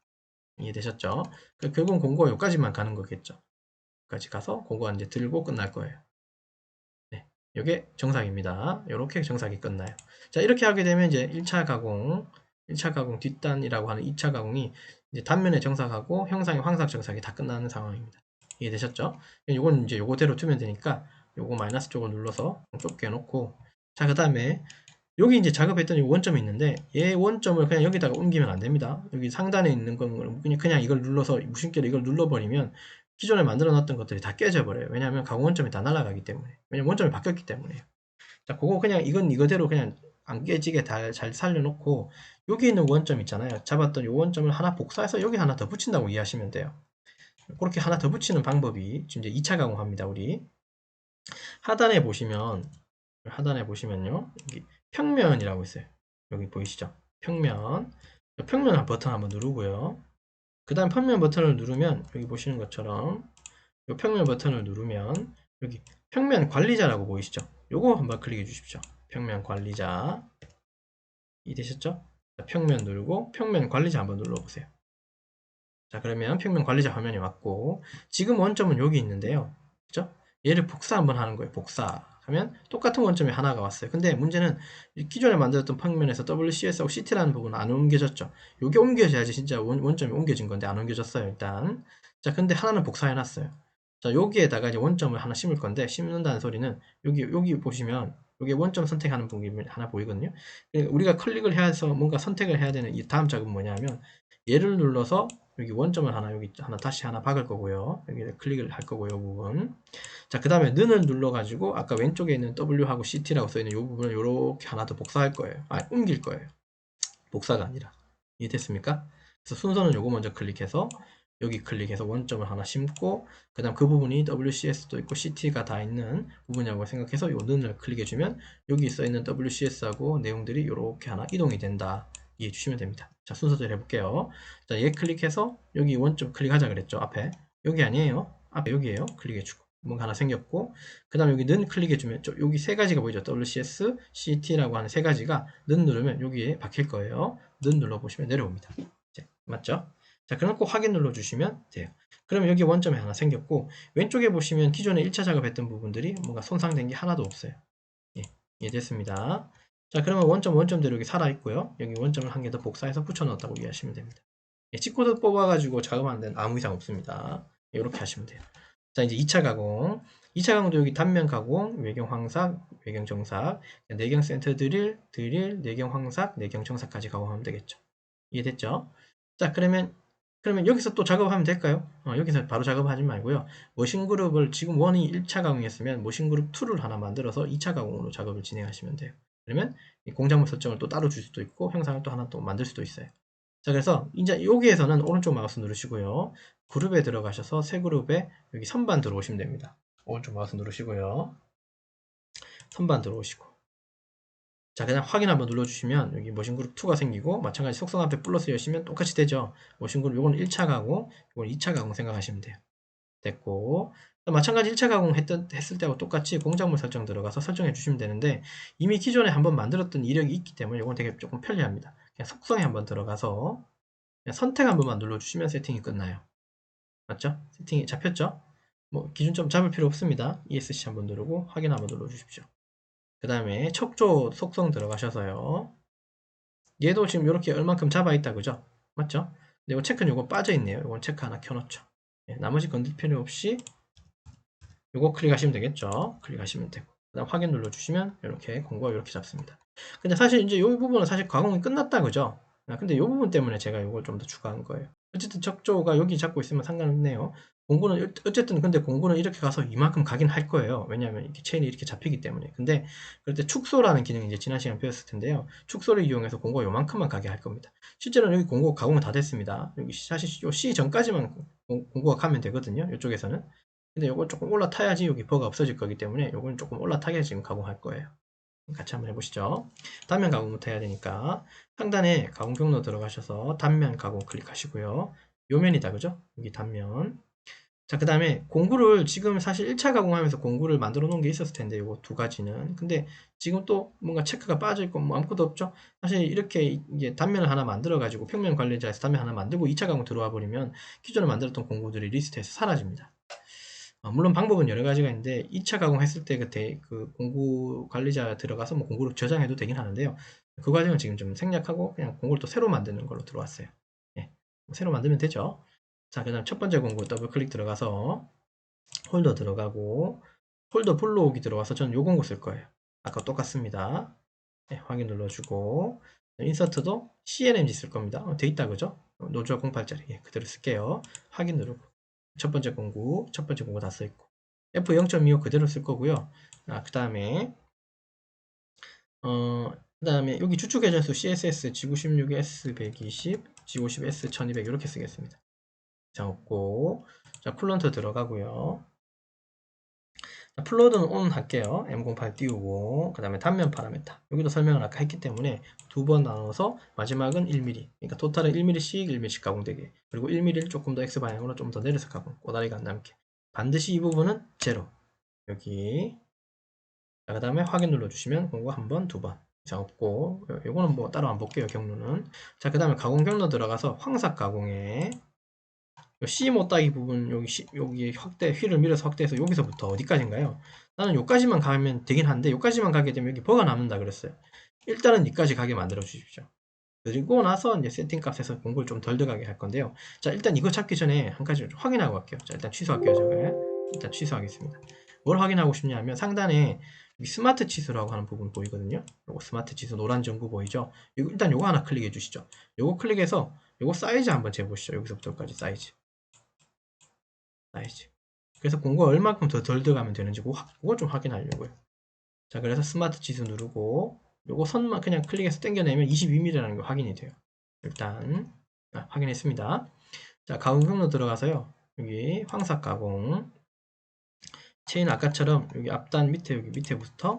이해되셨죠? 결국은 공구가 여기까지만 가는 거겠죠. 여기까지 가서 공구가 이제 들고 끝날 거예요. 네, 이게 정삭입니다. 이렇게 정삭이 끝나요. 자, 이렇게 하게 되면 이제 1차 가공 뒷단이라고 하는 2차 가공이 이제 단면에 정삭하고 형상의 황삭 정삭이 다 끝나는 상황입니다. 이해되셨죠? 이건 이제 요거대로 두면 되니까 요거 마이너스 쪽을 눌러서 좁게 해놓고, 자, 그 다음에 여기 이제 작업했던 이 원점이 있는데 얘 원점을 그냥 여기다가 옮기면 안 됩니다. 여기 상단에 있는 건 그냥 이걸 눌러서 무심결에 이걸 눌러버리면 기존에 만들어 놨던 것들이 다 깨져 버려요. 왜냐하면 가공 원점이 다 날아가기 때문에. 왜냐면 원점이 바뀌었기 때문에요. 자, 그거 그냥 이건 이거대로 그냥 안 깨지게 잘 살려놓고 여기 있는 원점 있잖아요. 잡았던 이 원점을 하나 복사해서 여기 하나 더 붙인다고 이해하시면 돼요. 그렇게 하나 더 붙이는 방법이 지금 이제 2차 가공합니다. 우리 하단에 보시면요. 여기 평면이라고 있어요. 여기 보이시죠? 평면. 평면 버튼 한번 누르고요. 그 다음 평면 버튼을 누르면 여기 보시는 것처럼 이 평면 버튼을 누르면 여기 평면 관리자라고 보이시죠? 요거 한번 클릭해 주십시오. 평면 관리자. 이해되셨죠? 평면 누르고 평면 관리자 한번 눌러보세요. 자, 그러면 평면 관리자 화면이 왔고 지금 원점은 여기 있는데요. 그죠? 얘를 복사 한번 하는 거예요. 복사 하면 똑같은 원점이 하나가 왔어요. 근데 문제는 기존에 만들었던 평면에서 WCS하고 CT라는 부분은 안 옮겨졌죠. 요게 옮겨져야지 진짜 원점이 옮겨진 건데 안 옮겨졌어요. 일단. 자, 근데 하나는 복사해 놨어요. 자, 여기에다가 이제 원점을 하나 심을 건데 심는다는 소리는 여기 보시면 여기 원점 선택하는 부분이 하나 보이거든요. 그러니까 우리가 클릭을 해서 뭔가 선택을 해야 되는 이 다음 작업은 뭐냐면 얘를 눌러서 여기 원점을 하나 여기 다시 하나 박을 거고요. 여기 클릭을 할 거고요. 이 부분. 자, 그 다음에 는을 눌러 가지고 아까 왼쪽에 있는 W하고 CT라고 써 있는 이 부분을 이렇게 하나 더 복사할 거예요. 옮길 거예요. 복사가 아니라. 이해됐습니까? 그래서 순서는 요거 먼저 클릭해서 여기 클릭해서 원점을 하나 심고 그 다음 그 부분이 WCS도 있고 CT가 다 있는 부분이라고 생각해서 요 는을 클릭해주면 여기 써있는 WCS하고 내용들이 이렇게 하나 이동이 된다. 이해해 주시면 됩니다. 자, 순서대로 해볼게요. 자, 얘 클릭해서 여기 원점 클릭하자 그랬죠. 앞에. 여기 아니에요. 앞에 여기에요. 클릭해주고. 뭔가 하나 생겼고 그 다음 여기 는 클릭해주면 여기 세 가지가 보이죠. WCS, CT라고 하는 세 가지가 는 누르면 여기에 박힐 거예요. 는 눌러보시면 내려옵니다. 이제, 맞죠? 자, 그럼 꼭 확인 눌러주시면 돼요. 그러면 여기 원점이 하나 생겼고 왼쪽에 보시면 기존에 1차 작업했던 부분들이 뭔가 손상된 게 하나도 없어요. 예, 이해됐습니다. 자, 그러면 원점대로 여기 살아있고요. 여기 원점을 한 개 더 복사해서 붙여넣었다고 이해하시면 됩니다. 예, C코드 뽑아가지고 작업하는 데는 아무 이상 없습니다. 이렇게 하시면 돼요. 자, 이제 2차 가공. 2차 가공도 여기 단면 가공, 외경 황삭, 외경 정삭, 내경 센터 드릴, 내경 황삭, 내경 정삭까지 가공하면 되겠죠. 이해됐죠? 자, 그러면 여기서 또 작업하면 될까요? 여기서 바로 작업하지 말고요. 머신 그룹을 지금 1이 1차 가공했으면 머신 그룹 2를 하나 만들어서 2차 가공으로 작업을 진행하시면 돼요. 그러면 이 공작물 설정을 또 따로 줄 수도 있고 형상을 또 하나 또 만들 수도 있어요. 자, 그래서 이제 여기에서는 오른쪽 마우스 누르시고요. 그룹에 들어가셔서 새 그룹에 여기 선반 들어오시면 됩니다. 오른쪽 마우스 누르시고요. 선반 들어오시고. 자, 그냥 확인 한번 눌러주시면 여기 머신그룹 2가 생기고 마찬가지 속성 앞에 플러스 여시면 똑같이 되죠. 머신그룹 요건 1차 가공, 요건 2차 가공 생각하시면 돼요. 됐고 마찬가지 1차 가공 했을 때하고 똑같이 공작물 설정 들어가서 설정해 주시면 되는데 이미 기존에 한번 만들었던 이력이 있기 때문에 이건 되게 조금 편리합니다. 그냥 속성에 한번 들어가서 그냥 선택 한 번만 눌러주시면 세팅이 끝나요. 맞죠? 세팅이 잡혔죠? 뭐 기준점 잡을 필요 없습니다. ESC 한번 누르고 확인 한번 눌러주십시오. 그 다음에 척조 속성 들어가셔서요. 얘도 지금 이렇게 얼만큼 잡아있다 그죠? 맞죠? 근데 이거 체크는 이거 빠져있네요. 이건 체크 하나 켜놓죠. 나머지 건들 필요 없이 이거 클릭하시면 되겠죠? 클릭하시면 되고 그 다음 확인 눌러주시면 이렇게 공고가 이렇게 잡습니다. 근데 사실 이제 이 부분은 사실 가공이 끝났다 그죠? 근데 이 부분 때문에 제가 이걸 좀 더 추가한 거예요. 어쨌든 척조가 여기 잡고 있으면 상관없네요. 공구는 어쨌든 근데 공구는 이렇게 가서 이만큼 가긴 할 거예요. 왜냐하면 이렇게 체인이 이렇게 잡히기 때문에. 근데 그럴 때 축소라는 기능이 이제 지난 시간 배웠을 텐데요. 축소를 이용해서 공구가 요만큼만 가게 할 겁니다. 실제로는 여기 공구가 가공은 다 됐습니다. 여기 사실 요 C 전까지만 공구가 가면 되거든요. 이쪽에서는. 근데 요거 조금 올라타야지 여기 버가 없어질 거기 때문에 요건 조금 올라타게 지금 가공할 거예요. 같이 한번 해보시죠. 단면 가공부터 해야 되니까 상단에 가공 경로 들어가셔서 단면 가공 클릭하시고요. 요 면이다 그죠? 여기 단면. 자, 그 다음에 공구를 지금 사실 1차 가공하면서 공구를 만들어 놓은 게 있었을 텐데 요거 두 가지는. 근데 지금 또 뭔가 체크가 빠져 있고 뭐 아무것도 없죠? 사실 이렇게 이제 단면을 하나 만들어 가지고 평면 관리자에서 단면 하나 만들고 2차 가공 들어와 버리면 기존에 만들었던 공구들이 리스트에서 사라집니다. 물론 방법은 여러 가지가 있는데 2차 가공했을 때 그 공구 관리자 들어가서 뭐 공구를 저장해도 되긴 하는데요. 그 과정을 지금 좀 생략하고 그냥 공구를 또 새로 만드는 걸로 들어왔어요. 예, 새로 만들면 되죠. 자, 그 다음 첫 번째 공구 더블 클릭 들어가서 홀더 들어가고 홀더 블록이 들어와서 저는 요 공구 쓸 거예요. 아까 똑같습니다. 네, 확인 눌러주고 인서트도 CNMG 쓸 겁니다. 돼 있다 그죠? 노즈월 08짜리 예, 그대로 쓸게요. 확인 누르고 첫 번째 공구 다 써 있고 F0.25 그대로 쓸 거고요. 그 다음에 여기 추측 회전수 CSS G96S120, G50S1200 이렇게 쓰겠습니다. 자, 없고 자 쿨런트 들어가고요. 플로드는 ON 할게요. M08 띄우고 그 다음에 단면 파라메터 여기도 설명을 아까 했기 때문에 두 번 나눠서 마지막은 1mm 그러니까 토탈은 1mm씩 1mm씩 가공되게 그리고 1mm를 조금 더 X방향으로 좀 더 내려서 가공 꼬다리가 안 남게 반드시 이 부분은 제로 여기 그 다음에 확인 눌러주시면 공구 한 번, 두 번 이상 없고 요거는 뭐 따로 안 볼게요 경로는 자 그 다음에 가공 경로 들어가서 황삭 가공에 C 못따기 부분 여기 확대 휠을 밀어서 확대해서 여기서부터 어디까지인가요? 나는 여기까지만 가면 되긴 한데 여기까지만 가게 되면 여기 버가 남는다 그랬어요. 일단은 여기까지 가게 만들어 주십시오. 그리고 나서 이제 세팅 값에서 공구를 좀 덜 들어가게 할 건데요. 자 일단 이거 잡기 전에 한 가지 좀 확인하고 갈게요. 자 일단 취소할게요. 저거 일단 취소하겠습니다. 뭘 확인하고 싶냐면 상단에 스마트 치수라고 하는 부분 보이거든요. 요거 스마트 치수 노란 전구 보이죠? 일단 요거 하나 클릭해 주시죠. 요거 클릭해서 요거 사이즈 한번 재보시죠. 여기서부터까지 사이즈. 그래서 공구가 얼마큼 더 덜 들어가면 되는지 그거 좀 확인하려고요. 자 그래서 스마트 지수 누르고 요거 선만 그냥 클릭해서 당겨내면 22mm라는 게 확인이 돼요. 일단 확인했습니다. 자 가공 경로 들어가서요. 여기 황삭 가공 체인 아까처럼 여기 앞단 밑에 여기 밑에부터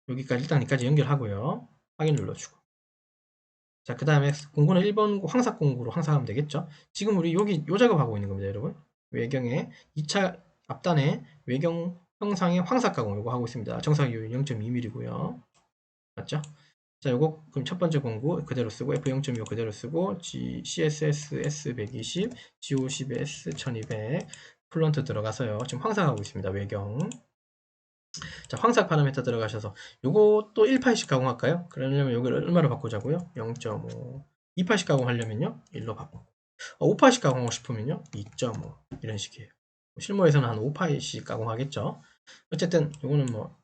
여기까지 일단 여기까지 연결하고요. 확인 눌러주고 자 그 다음에 공구는 1번 황삭 공구로 황삭하면 되겠죠. 지금 우리 여기 요 작업하고 있는 겁니다 여러분. 외경에 2차 앞단에 외경 형상의 황삭 가공 요거 하고 있습니다. 정사 기울이 0.2mm고요. 맞죠? 자, 요거 그럼 첫 번째 공구 그대로 쓰고 F0.25 그대로 쓰고 CSS S120, G50 S1200 플런트 들어가서요. 지금 황삭하고 있습니다. 외경. 자, 황삭 파라미터 들어가셔서 요것도 1파이씩 가공할까요? 그러려면 여기를 얼마로 바꾸자고요? 0.5 2파이씩 가공하려면요 1로 바꾸고 5파이씩 가공하고 싶으면요 2.5 이런 식이에요. 실무에서는 한 5파이씩 가공하겠죠. 어쨌든 요거는 뭐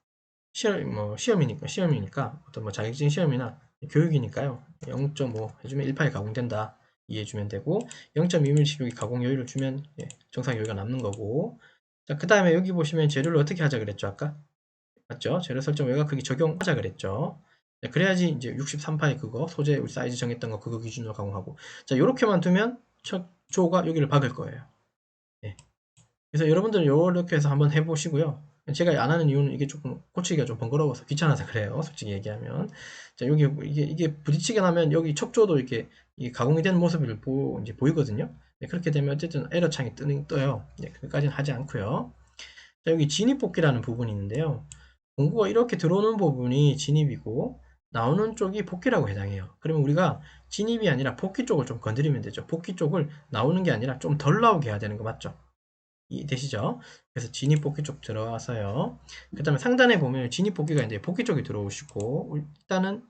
시험이니까 어떤 뭐 자격증 시험이나 교육이니까요 0.5 해주면 1파이 가공된다 이해해주면 되고 0.2mm씩 여기 가공 여유를 주면 정상 여유가 남는 거고 자 그 다음에 여기 보시면 재료를 어떻게 하자 그랬죠 아까 맞죠? 재료 설정 외곽 크기 적용하자 그랬죠. 네, 그래야지 이제 63파이 그거 소재 우리 사이즈 정했던 거 그거 기준으로 가공하고 자 요렇게만 두면 첫 조가 여기를 박을 거예요. 네. 그래서 여러분들 요렇게 해서 한번 해보시고요. 제가 안 하는 이유는 이게 조금 고치기가 좀 번거로워서 귀찮아서 그래요. 솔직히 얘기하면 자 여기 이게 부딪히게 나면 여기 척조도 이렇게 가공이 된 모습을 이제 보이거든요. 네, 그렇게 되면 어쨌든 에러 창이 떠요. 네, 그까지는 하지 않고요. 자 여기 진입복귀라는 부분이 있는데요. 공구가 이렇게 들어오는 부분이 진입이고 나오는 쪽이 복귀라고 해당해요. 그러면 우리가 진입이 아니라 복귀 쪽을 좀 건드리면 되죠. 복귀 쪽을 나오는 게 아니라 좀 덜 나오게 해야 되는 거 맞죠? 되시죠? 그래서 진입 복귀 쪽 들어와서요. 그 다음에 상단에 보면 진입 복귀가 있는데 복귀 쪽에 들어오시고 일단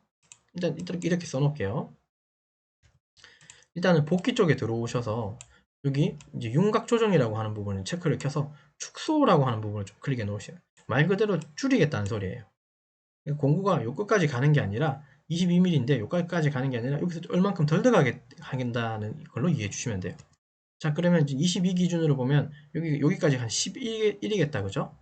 이렇게 써놓을게요. 일단은 복귀 쪽에 들어오셔서 여기 이제 윤곽 조정이라고 하는 부분을 체크를 켜서 축소라고 하는 부분을 좀 클릭해 놓으세요. 말 그대로 줄이겠다는 소리예요. 공구가 요 끝까지 가는 게 아니라 22mm인데 요까지 가는 게 아니라 여기서 얼만큼 덜 들어가게 하겠다는 걸로 이해해 주시면 돼요. 자 그러면 이제 22 기준으로 보면 여기까지 한 11이겠다 그죠?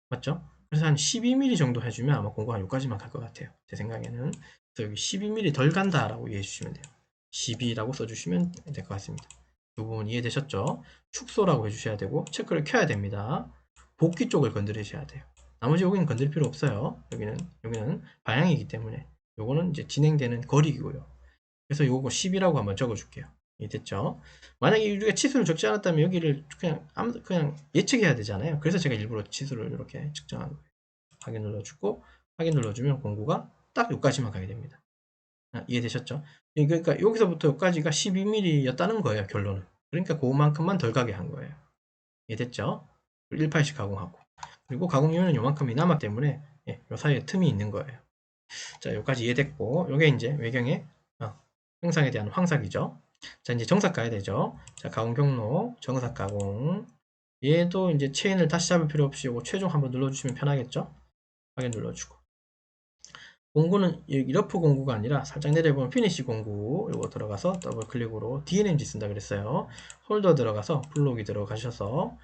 맞죠? 그래서 한 12mm 정도 해주면 아마 공구가 한 여기까지만 갈 것 같아요. 제 생각에는. 그래서 여기 12mm 덜 간다라고 이해해 주시면 돼요. 12라고 써주시면 될 것 같습니다. 이 부분 이해되셨죠? 축소라고 해주셔야 되고 체크를 켜야 됩니다. 복귀 쪽을 건드리셔야 돼요. 나머지 여기는 건드릴 필요 없어요. 여기는 방향이기 때문에 요거는 이제 진행되는 거리이고요. 그래서 요거 10이라고 한번 적어줄게요. 이해됐죠? 만약에 우리가 치수를 적지 않았다면 여기를 그냥 예측해야 되잖아요. 그래서 제가 일부러 치수를 이렇게 측정한 거예요. 확인 눌러주고 확인 눌러주면 공구가 딱 여기까지만 가게 됩니다. 이해되셨죠? 그러니까 여기서부터 여기까지가 12mm였다는 거예요. 결론은. 그러니까 그만큼만 덜 가게 한 거예요. 이해됐죠? 1파이씩 가공하고 그리고 가공료는 요만큼이 남았기 때문에 요 사이에 틈이 있는 거예요. 자 여기까지 이해됐고 요게 이제 외경의 형상에 대한 황삭이죠. 자 이제 정삭 가야 되죠. 자 가공 경로 정삭 가공 얘도 이제 체인을 다시 잡을 필요 없이 요거 최종 한번 눌러주시면 편하겠죠. 확인 눌러주고 공구는 이 러프 공구가 아니라 살짝 내려보면 피니시 공구 요거 들어가서 더블 클릭으로 DNMG 쓴다 그랬어요. 홀더 들어가서 블록이 들어가셔서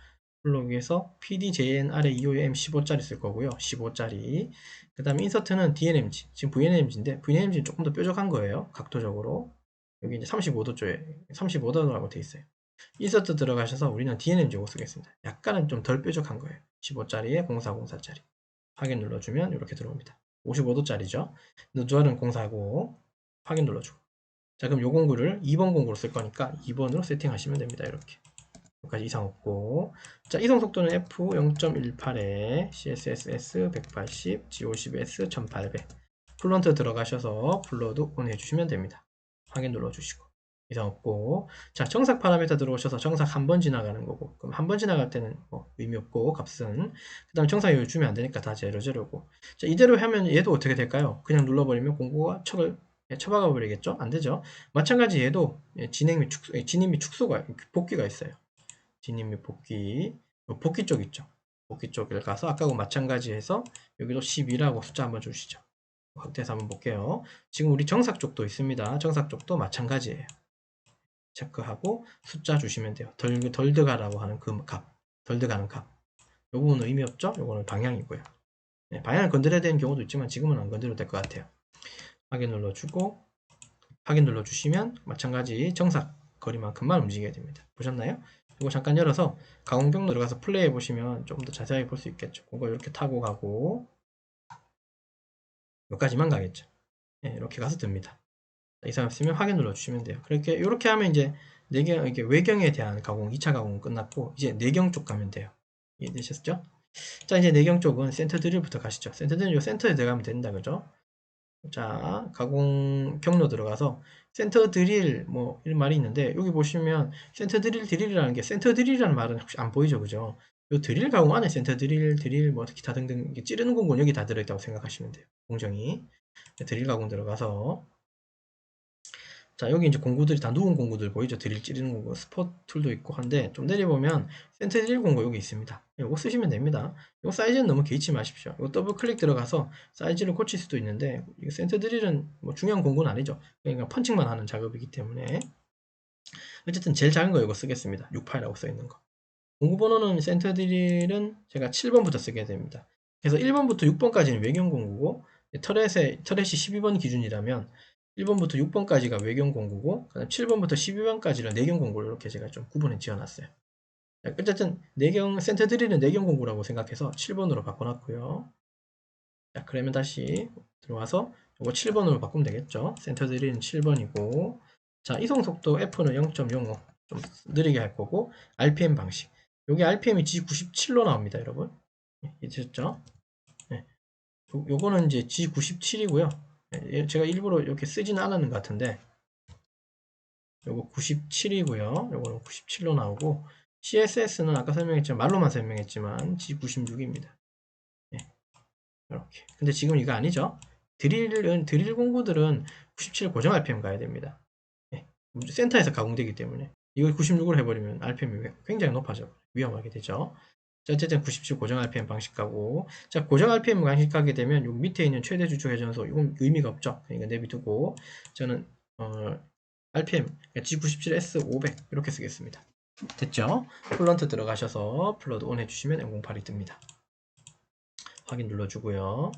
블록에서 PDJN 아래 EOM 15짜리 쓸 거고요. 15짜리. 그 다음에 인서트는 DNMG. 지금 VNMG인데 VNMG는 조금 더 뾰족한 거예요. 각도적으로. 여기 이제 35도 쪽에 35도라고 돼 있어요. 인서트 들어가셔서 우리는 DNMG 요거 쓰겠습니다. 약간은 좀 덜 뾰족한 거예요. 15짜리에 0404짜리. 확인 눌러주면 이렇게 들어옵니다. 55도짜리죠. 누주얼은 040 확인 눌러주고. 자, 그럼 요 공구를 2번 공구로 쓸 거니까 2번으로 세팅하시면 됩니다. 이렇게. 여기까지 이상 없고. 자, 이송 속도는 F 0.18에 CSS 180, G50S 1800. 플런트 들어가셔서 플러드 온 해주시면 됩니다. 확인 눌러주시고. 이상 없고. 자, 정삭 파라미터 들어오셔서 정삭 한 번 지나가는 거고. 그럼 한 번 지나갈 때는 뭐 의미 없고, 값은. 그 다음 정삭 여유 주면 안 되니까 다 제로제로고. 자, 이대로 하면 얘도 어떻게 될까요? 그냥 눌러버리면 공구가 척을 쳐박아 버리겠죠? 안 되죠? 마찬가지 얘도 진행 및 축소, 진입 및 축소가, 복귀가 있어요. 진입 및 복귀. 복귀 쪽 있죠? 복귀 쪽을 가서 아까하고 마찬가지 해서 여기도 12라고 숫자 한번 주시죠. 확대해서 한번 볼게요. 지금 우리 정삭 쪽도 있습니다. 정삭 쪽도 마찬가지예요. 체크하고 숫자 주시면 돼요. 덜 들어가라고 하는 그 값, 덜 들어가는 값. 요 부분은 의미 없죠? 요거는 방향이고요. 네, 방향을 건드려야 되는 경우도 있지만 지금은 안 건드려도 될 것 같아요. 확인 눌러주고 확인 눌러주시면 마찬가지 정삭 거리만큼만 움직여야 됩니다. 보셨나요? 이거 잠깐 열어서 가공 경로 들어가서 플레이해 보시면 좀 더 자세하게 볼 수 있겠죠. 그거 이렇게 타고 가고 여기까지만 가겠죠. 네, 이렇게 가서 듭니다. 이상 없으면 확인 눌러주시면 돼요. 이렇게 하면 이제 내경, 이게 외경에 대한 가공, 2차 가공은 끝났고, 이제 내경 쪽 가면 돼요. 이해되셨죠? 자, 이제 내경 쪽은 센터 드릴부터 가시죠. 센터 드릴, 요 센터에 들어가면 된다, 그죠? 자, 가공 경로 들어가서 센터 드릴, 뭐, 이런 말이 있는데, 여기 보시면 센터 드릴이라는 게 센터 드릴이라는 말은 혹시 안 보이죠, 그죠? 요 드릴 가공 안에 센터 드릴, 뭐, 기타 등등, 찌르는 공구는 여기 다 들어있다고 생각하시면 돼요. 공정이. 드릴 가공 들어가서, 자, 여기 이제 공구들이 다 누운 공구들 보이죠? 드릴 찌르는 공구, 스포 툴도 있고 한데, 좀 내려보면 센터 드릴 공구 여기 있습니다. 이거 쓰시면 됩니다. 이거 사이즈는 너무 개의치 마십시오. 이거 더블 클릭 들어가서 사이즈를 고칠 수도 있는데, 이거 센터 드릴은 뭐 중요한 공구는 아니죠. 그러니까 펀칭만 하는 작업이기 때문에. 어쨌든 제일 작은 거 이거 쓰겠습니다. 68이라고 써 있는 거. 공구 번호는 센터 드릴은 제가 7번부터 쓰게 됩니다. 그래서 1번부터 6번까지는 외경 공구고, 터렛이 12번 기준이라면 1번부터 6번까지가 외경 공구고, 그다음 7번부터 12번까지는 내경 공구를 이렇게 제가 좀 구분해 지어놨어요. 어쨌든 내경 센터 드릴은 내경 공구라고 생각해서 7번으로 바꿔놨고요. 자, 그러면 다시 들어와서 이거 7번으로 바꾸면 되겠죠. 센터 드릴은 7번이고, 자, 이송 속도 F는 0.05, 좀 느리게 할 거고, RPM 방식. 여기 RPM이 G97로 나옵니다, 여러분. 이해되셨죠? 네. 요거는 이제 G97이고요. 제가 일부러 이렇게 쓰지는 않았는 것 같은데, 요거 97이고요. 요거는 97로 나오고, CSS는 아까 설명했지만, 말로만 설명했지만, G96입니다. 이렇게. 근데 지금 이거 아니죠? 드릴 공구들은 97 고정 RPM 가야 됩니다. 센터에서 가공되기 때문에. 이걸 96으로 해버리면 RPM이 굉장히 높아져. 위험하게 되죠. 자, 어쨌든 97 고정 RPM 방식 가고. 자, 고정 RPM 방식 가게 되면 요 밑에 있는 최대 주축 회전소, 이건 의미가 없죠. 그러니까 내비두고, 저는, RPM, G97S500 이렇게 쓰겠습니다. 됐죠? 플런트 들어가셔서 플러드 온 해주시면 M08이 뜹니다. 확인 눌러주고요.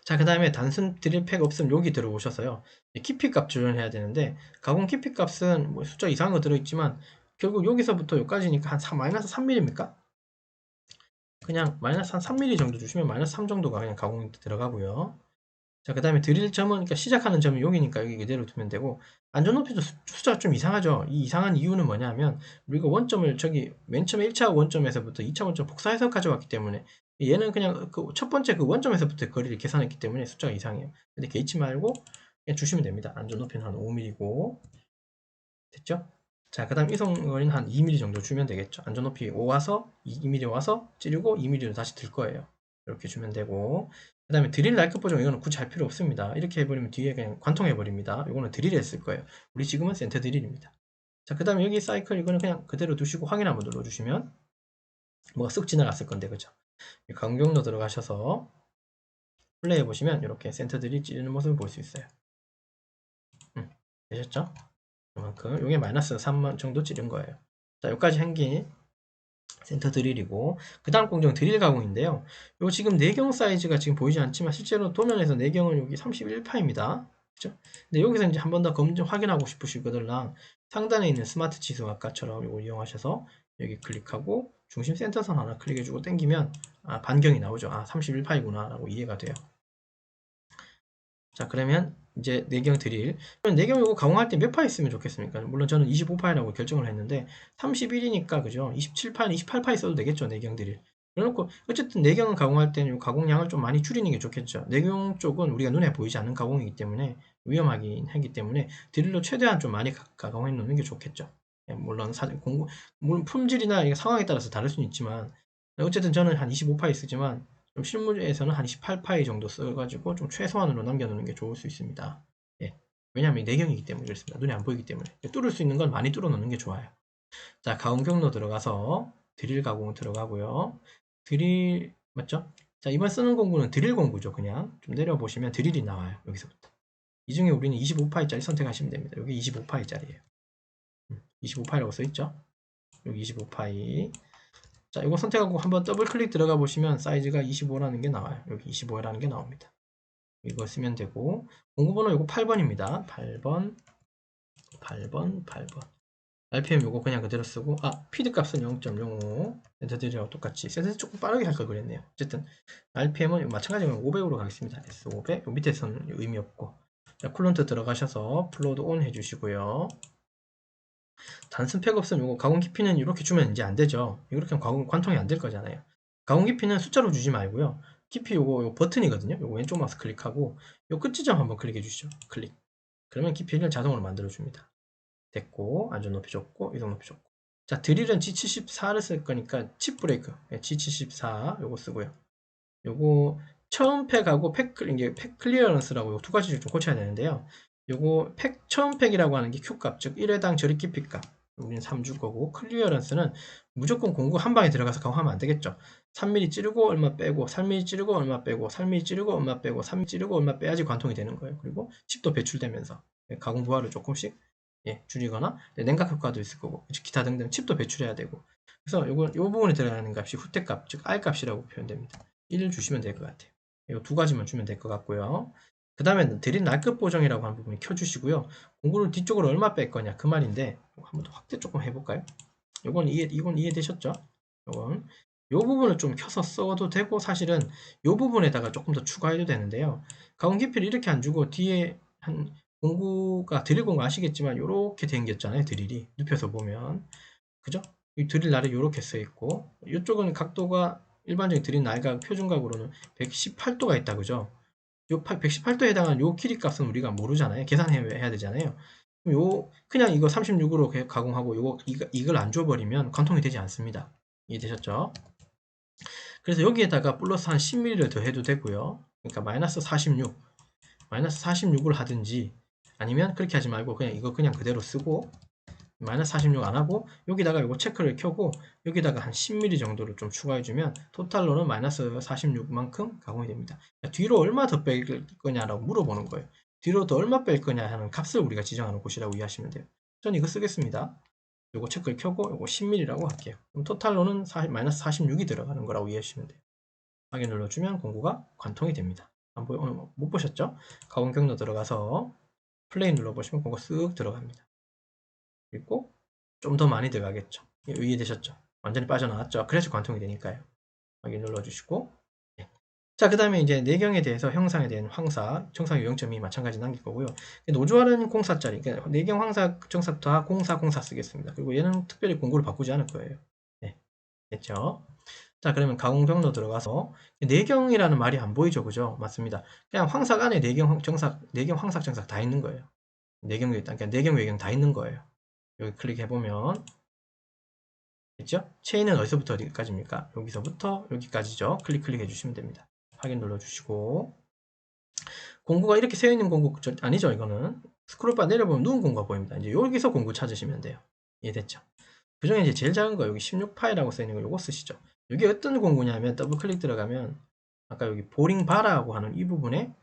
자, 그 다음에 단순 드릴팩 없으면 여기 들어오셔서요. 키피 값 조절해야 되는데, 가공 키피 값은 뭐 숫자 이상한 거 들어있지만, 결국 여기서부터 여기까지니까 한 마이너스 3mm입니까? 그냥 마이너스 한 3mm 정도 주시면 마이너스 3 정도가 그냥 가공이 들어가고요. 자, 그 다음에 드릴 점은, 그러니까 시작하는 점이 여기니까 여기 그대로 두면 되고, 안전 높이도 숫자가 좀 이상하죠. 이 이상한 이유는 뭐냐면, 우리가 원점을 저기 맨 처음에 1차 원점에서부터 2차 원점 복사해서 가져왔기 때문에, 얘는 그냥 그 첫 번째 그 원점에서부터 거리를 계산했기 때문에 숫자가 이상해요. 근데 개의치 말고 그냥 주시면 됩니다. 안전 높이는 한 5mm고, 됐죠? 자, 그 다음 이송거리는 한 2mm 정도 주면 되겠죠. 안전 높이 5 와서 2mm 와서 찌르고 2mm로 다시 들 거예요. 이렇게 주면 되고, 그 다음에 드릴 라이크 보정 이거는 굳이 할 필요 없습니다. 이렇게 해버리면 뒤에 그냥 관통해 버립니다. 이거는 드릴에 쓸 거예요. 우리 지금은 센터 드릴입니다. 자, 그 다음에 여기 사이클 이거는 그냥 그대로 두시고 확인 한번 눌러주시면 뭐가 쓱 지나갔을 건데, 그죠? 강경로 들어가셔서 플레이해 보시면 이렇게 센터들이 찌르는 모습을 볼 수 있어요. 되셨죠? 그만큼 이게 마이너스 3만 정도 찌른 거예요. 자, 여기까지 한 게 센터 드릴이고, 그 다음 공정 드릴 가공인데요. 요 지금 내경 사이즈가 지금 보이지 않지만 실제로 도면에서 내경은 여기 31파입니다. 그죠? 근데 여기서 이제 한 번 더 확인하고 싶으시거든요. 상단에 있는 스마트 지수 아까처럼 이걸 이용하셔서 여기 클릭하고 중심 센터선 하나 클릭해주고 당기면 반경이 나오죠. 31파이구나 라고 이해가 돼요. 자, 그러면 이제 내경 드릴. 내경 이거 가공할 때 몇 파 있으면 좋겠습니까? 물론 저는 25파이라고 결정을 했는데 31이니까 그죠? 27파이, 28파이 써도 되겠죠, 내경 드릴. 그래놓고 어쨌든 내경을 가공할 때는 가공량을 좀 많이 줄이는 게 좋겠죠. 내경 쪽은 우리가 눈에 보이지 않는 가공이기 때문에 위험하긴 하기 때문에 드릴로 최대한 좀 많이 가공해 놓는 게 좋겠죠. 예, 물론 물론 품질이나 상황에 따라서 다를 수는 있지만 어쨌든 저는 한 25파이 쓰지만 좀 실무에서는 한 18파이 정도 써가지고 좀 최소한으로 남겨놓는 게 좋을 수 있습니다. 예. 왜냐하면 내경이기 때문에 그렇습니다. 눈에 안 보이기 때문에. 뚫을 수 있는 건 많이 뚫어 놓는 게 좋아요. 자, 가공 경로 들어가서 드릴 가공 들어가고요. 드릴, 맞죠? 자, 이번 쓰는 공구는 드릴 공구죠. 그냥 좀 내려보시면 드릴이 나와요. 여기서부터. 이 중에 우리는 25파이짜리 선택하시면 됩니다. 여기 25파이짜리예요. 25파이라고 써있죠? 여기 25파이. 자, 이거 선택하고 한번 더블 클릭 들어가 보시면 사이즈가 25라는 게 나와요. 여기 25라는 게 나옵니다. 이거 쓰면 되고, 공구번호 이거 8번입니다. 8번. RPM 요거 그냥 그대로 쓰고, 피드 값은 0.05. 센터들이랑 똑같이. 센터 조금 빠르게 할 걸 그랬네요. 어쨌든, RPM은 마찬가지로 500으로 가겠습니다. S500. 요 밑에서는 의미 없고. 자, 쿨런트 들어가셔서 플로드 온 해주시고요. 단순 팩업선 요거 가공 깊이는 이렇게 주면 이제 안 되죠. 이렇게 하면 관통이 안 될 거잖아요. 가공 깊이는 숫자로 주지 말고요. 깊이 요거 버튼이거든요. 요거 왼쪽 마우스 클릭하고 요 끝 지점 한번 클릭해 주시죠. 클릭. 그러면 깊이를 자동으로 만들어 줍니다. 됐고, 안전 높이 줬고, 이동 높이 줬고. 자, 드릴은 G74를 쓸 거니까 칩 브레이크. G74 요거 쓰고요. 요거 처음 팩하고 이게 팩 클리어런스라고 요 두 가지를 좀 고쳐야 되는데요. 요거 처음 팩이라고 하는 게 Q값, 즉 1회당 저리 깊이 값. 우리는 3 줄 거고, 클리어런스는 무조건 공구 한 방에 들어가서 가공하면 안 되겠죠. 3mm 찌르고 얼마 빼고, 3mm 찌르고 얼마 빼고, 3mm 찌르고 얼마 빼고, 3mm 찌르고 얼마 빼야지 관통이 되는 거예요. 그리고 칩도 배출되면서 가공 부하를 조금씩 줄이거나 냉각 효과도 있을 거고, 기타 등등 칩도 배출해야 되고. 그래서 요 부분에 들어가는 값이 후퇴값, 즉 R 값이라고 표현됩니다. 1을 주시면 될 것 같아요. 이 두 가지만 주면 될 것 같고요. 그 다음에 드릴 날급 보정이라고 하는 부분을 켜주시고요. 공구를 뒤쪽으로 얼마 뺄 거냐 그 말인데 한번 더 확대 조금 해볼까요? 이건 이해되셨죠? 요 부분을 좀 켜서 써도 되고 사실은 요 부분에다가 조금 더 추가해도 되는데요. 가공 깊이를 이렇게 안 주고 뒤에 한 공구가 드릴 공구 아시겠지만 요렇게 생겼잖아요. 드릴이 눕혀서 보면 그죠? 이 드릴 날이 요렇게 써 있고 이쪽은 각도가 일반적인 드릴 날각 표준각으로는 118도가 있다 그죠? 요 118도에 해당하는 요 길이 값은 우리가 모르잖아요. 계산해야 되잖아요. 그냥 이거 36으로 가공하고 이걸 안 줘버리면 관통이 되지 않습니다. 이해되셨죠? 그래서 여기에다가 플러스 한 10mm를 더 해도 되고요. 그러니까 마이너스 46을 하든지 아니면 그렇게 하지 말고 그냥 이거 그냥 그대로 쓰고 마이너스 46 안하고 여기다가 이거 체크를 켜고 여기다가 한 10mm 정도를 좀 추가해주면 토탈로는 마이너스 46만큼 가공이 됩니다. 뒤로 얼마 더 뺄 거냐라고 물어보는 거예요. 뒤로 더 얼마 뺄 거냐 하는 값을 우리가 지정하는 곳이라고 이해하시면 돼요. 전 이거 쓰겠습니다. 요거 체크를 켜고 요거 10mm라고 할게요. 그럼 토탈로는 마이너스 46이 들어가는 거라고 이해하시면 돼요. 확인 눌러주면 공구가 관통이 됩니다. 못 보셨죠? 가공 경로 들어가서 플레이 눌러보시면 공구가 쓱 들어갑니다. 그리고 좀 더 많이 들어가겠죠. 이해되셨죠? 완전히 빠져나왔죠. 그래서 관통이 되니까요. 확인 눌러주시고 자, 그 다음에 이제 내경에 대해서 형상에 대한 황사, 정사 요령점이 마찬가지 남길 거고요. 노조하는 공사짜리, 그러니까 내경 황사, 정사 다 공사 쓰겠습니다. 그리고 얘는 특별히 공구를 바꾸지 않을 거예요. 네, 됐죠? 자, 그러면 가공 경로 들어가서 내경이라는 말이 안 보이죠, 그죠? 맞습니다. 그냥 황삭 안에 내경 황삭, 정삭 다 있는 거예요. 내경 그러니까 내경 외경 다 있는 거예요. 여기 클릭해보면 됐죠? 체인은 어디서부터 어디까지입니까? 여기서부터 여기까지죠. 클릭해 주시면 됩니다. 확인 눌러주시고 공구가 이렇게 세어있는 공구 아니죠 이거는 스크롤바 내려보면 누운 공구가 보입니다. 이제 여기서 공구 찾으시면 돼요. 이해됐죠? 그 중에 이제 제일 작은 거 여기 16파이라고 써있는 거 요거 쓰시죠. 이게 어떤 공구냐면 더블 클릭 들어가면 아까 여기 보링바라고 하는 이 부분에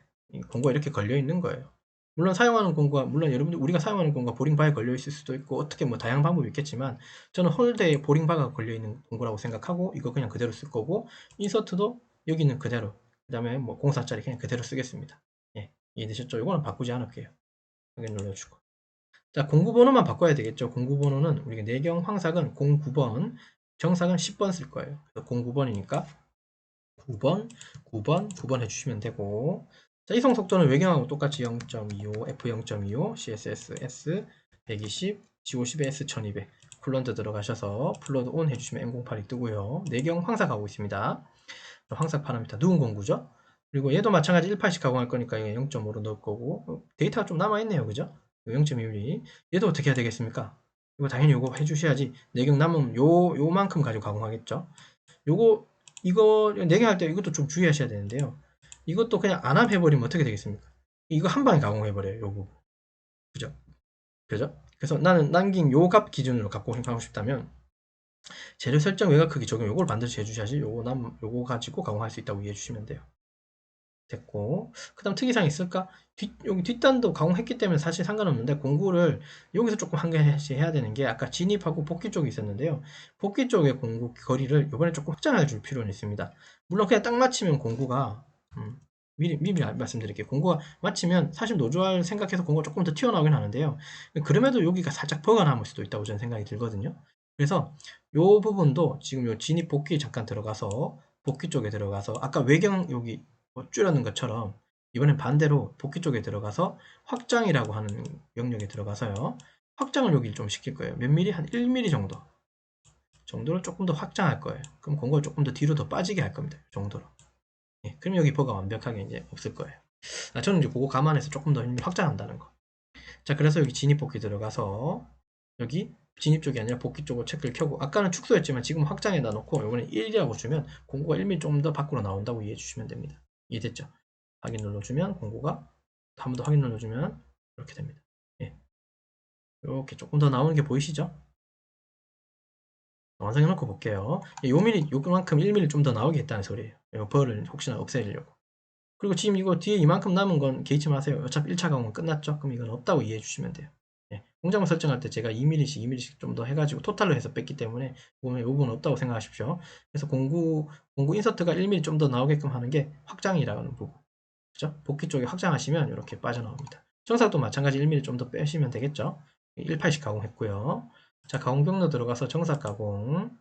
공구가 이렇게 걸려 있는 거예요. 물론 사용하는 공구가, 물론 여러분들 우리가 사용하는 공구가 보링바에 걸려 있을 수도 있고 어떻게 뭐 다양한 방법이 있겠지만 저는 홀드에 보링바가 걸려 있는 공구라고 생각하고 이거 그냥 그대로 쓸 거고, 인서트도 여기는 그대로, 그 다음에 뭐 04짜리 그냥 그대로 쓰겠습니다. 예, 이해되셨죠? 이거는 바꾸지 않을게요. 확인 눌러주고. 자, 공구 번호만 바꿔야 되겠죠. 공구 번호는 우리가 내경 황삭은 09번, 정삭은 10번 쓸 거예요. 그래서 09번이니까 9번, 9번, 9번 해주시면 되고, 자, 이송 속도는 외경하고 똑같이 0.25, F 0.25, CSS S 120, G50에 S 1200. 쿨런트 들어가셔서 플러드 온 해주시면 M08이 뜨고요. 내경 황삭하고 있습니다. 황삭 파라미터 누운 공구죠. 그리고 얘도 마찬가지 180 가공할 거니까 0.5로 넣을 거고, 데이터가 좀 남아있네요. 그죠? 0.2mm. 얘도 어떻게 해야 되겠습니까? 이거 당연히 요거 해주셔야지. 내경 남으면 요만큼 가지고 가공하겠죠. 요거, 이거 내경할 때 이것도 좀 주의하셔야 되는데요. 이것도 그냥 안압 해버리면 어떻게 되겠습니까? 이거 한 방에 가공해버려요. 요 부분. 그죠? 그죠? 그래서 나는 남긴 요 값 기준으로 갖고 가고 싶다면 재료 설정 외곽 크기 적용 요걸 반드시 해주셔야지 요거 가지고 가공할 수 있다고 이해해 주시면 돼요. 됐고, 그 다음 특이사항 있을까? 여기 뒷단도 가공했기 때문에 사실 상관없는데 공구를 여기서 조금 한 개씩 해야 되는 게 아까 진입하고 복귀 쪽이 있었는데요. 복귀 쪽의 공구 거리를 이번에 조금 확장해 줄 필요는 있습니다. 물론 그냥 딱 맞추면 공구가 미리 말씀드릴게요. 공구가 맞추면 사실 노즐 생각해서 공구가 조금 더 튀어나오긴 하는데요. 그럼에도 여기가 살짝 버가 남을 수도 있다고 저는 생각이 들거든요. 그래서 요 부분도 지금 요 진입 복귀 잠깐 들어가서 복귀 쪽에 들어가서 아까 외경 여기 줄여놓은 것처럼 이번엔 반대로 복귀 쪽에 들어가서 확장이라고 하는 영역에 들어가서요. 확장을 여기 좀 시킬 거예요. 몇 미리? 한 1mm 정도를 조금 더 확장할 거예요. 그럼 공구를 조금 더 뒤로 더 빠지게 할 겁니다. 이 정도로. 예, 그럼 여기 버가 완벽하게 이제 없을 거예요. 저는 이제 그거 감안해서 조금 더 확장한다는 거. 자, 그래서 여기 진입 복귀 들어가서 여기 진입 쪽이 아니라 복귀 쪽으로 체크를 켜고, 아까는 축소였지만 지금 확장에다 놓고 이번에 1이라고 주면 공구가 1mm 좀 더 밖으로 나온다고 이해해 주시면 됩니다. 이해됐죠? 확인 눌러주면 공구가 한 번 더 확인 눌러주면 이렇게 됩니다. 예. 이렇게 조금 더 나오는 게 보이시죠? 완성해 놓고 볼게요. 요 미리 요만큼 1mm 좀 더 나오게 했다는 소리예요. 이 벌을 혹시나 없애려고. 그리고 지금 이거 뒤에 이만큼 남은 건 개의치 마세요. 어차피 1차 가공은 끝났죠? 그럼 이건 없다고 이해해 주시면 돼요. 예. 공장을 설정할 때 제가 2mm씩 2mm씩 좀 더 해가지고 토탈로 해서 뺐기 때문에 보면 이 부분 없다고 생각하십시오. 그래서 공구 인서트가 1mm 좀 더 나오게끔 하는 게 확장이라는 부분. 그죠? 복귀 쪽에 확장하시면 이렇게 빠져나옵니다. 정사도 마찬가지 1mm 좀 더 빼시면 되겠죠? 180 가공했고요. 자, 가공 경로 들어가서 정사 가공.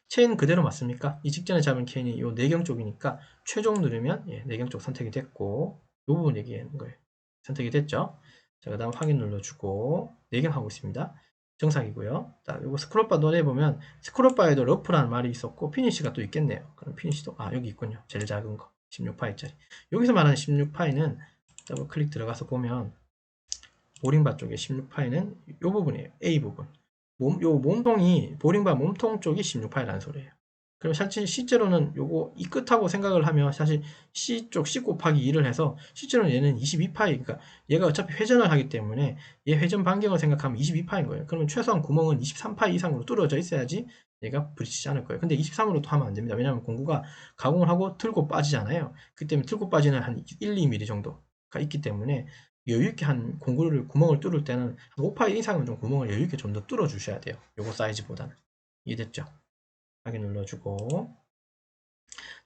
체인 그대로 맞습니까? 이 직전에 잡은 체인이 이 내경 쪽이니까 최종 누르면 내경 쪽 선택이 됐고, 이 부분 얘기하는 거예요. 선택이 됐죠? 자, 그 다음 확인 눌러주고 내경 하고 있습니다. 정상이고요. 자, 요거 스크롤바 노래보면 스크롤바에도 러프라는 말이 있었고 피니시가 또 있겠네요. 그럼 피니시도 여기 있군요. 제일 작은 거 16파이짜리. 여기서 말하는 16파이는 더블 클릭 들어가서 보면 보링바 쪽에 16파이는 이 부분이에요. A 부분. 요 몸통이 보링바 몸통 쪽이 16파이라는 소리예요. 그럼 사실 실제로는 요거 이 끝하고 생각을 하면 사실 C 쪽 C 곱하기 2를 해서 실제로는 얘는 22파이, 그러니까 얘가 어차피 회전을 하기 때문에 얘 회전 반경을 생각하면 22파인 거예요. 그러면 최소한 구멍은 23파이 이상으로 뚫어져 있어야지 얘가 부딪히지 않을 거예요. 근데 23으로 또 하면 안 됩니다. 왜냐하면 공구가 가공을 하고 틀고 빠지잖아요. 그 때문에 틀고 빠지는 한 1, 2mm 정도가 있기 때문에 여유있게 한 공구를 구멍을 뚫을 때는 한 5파이 이상은 좀 구멍을 여유있게 좀 더 뚫어 주셔야 돼요. 요거 사이즈보다는. 이해됐죠? 확인 눌러주고,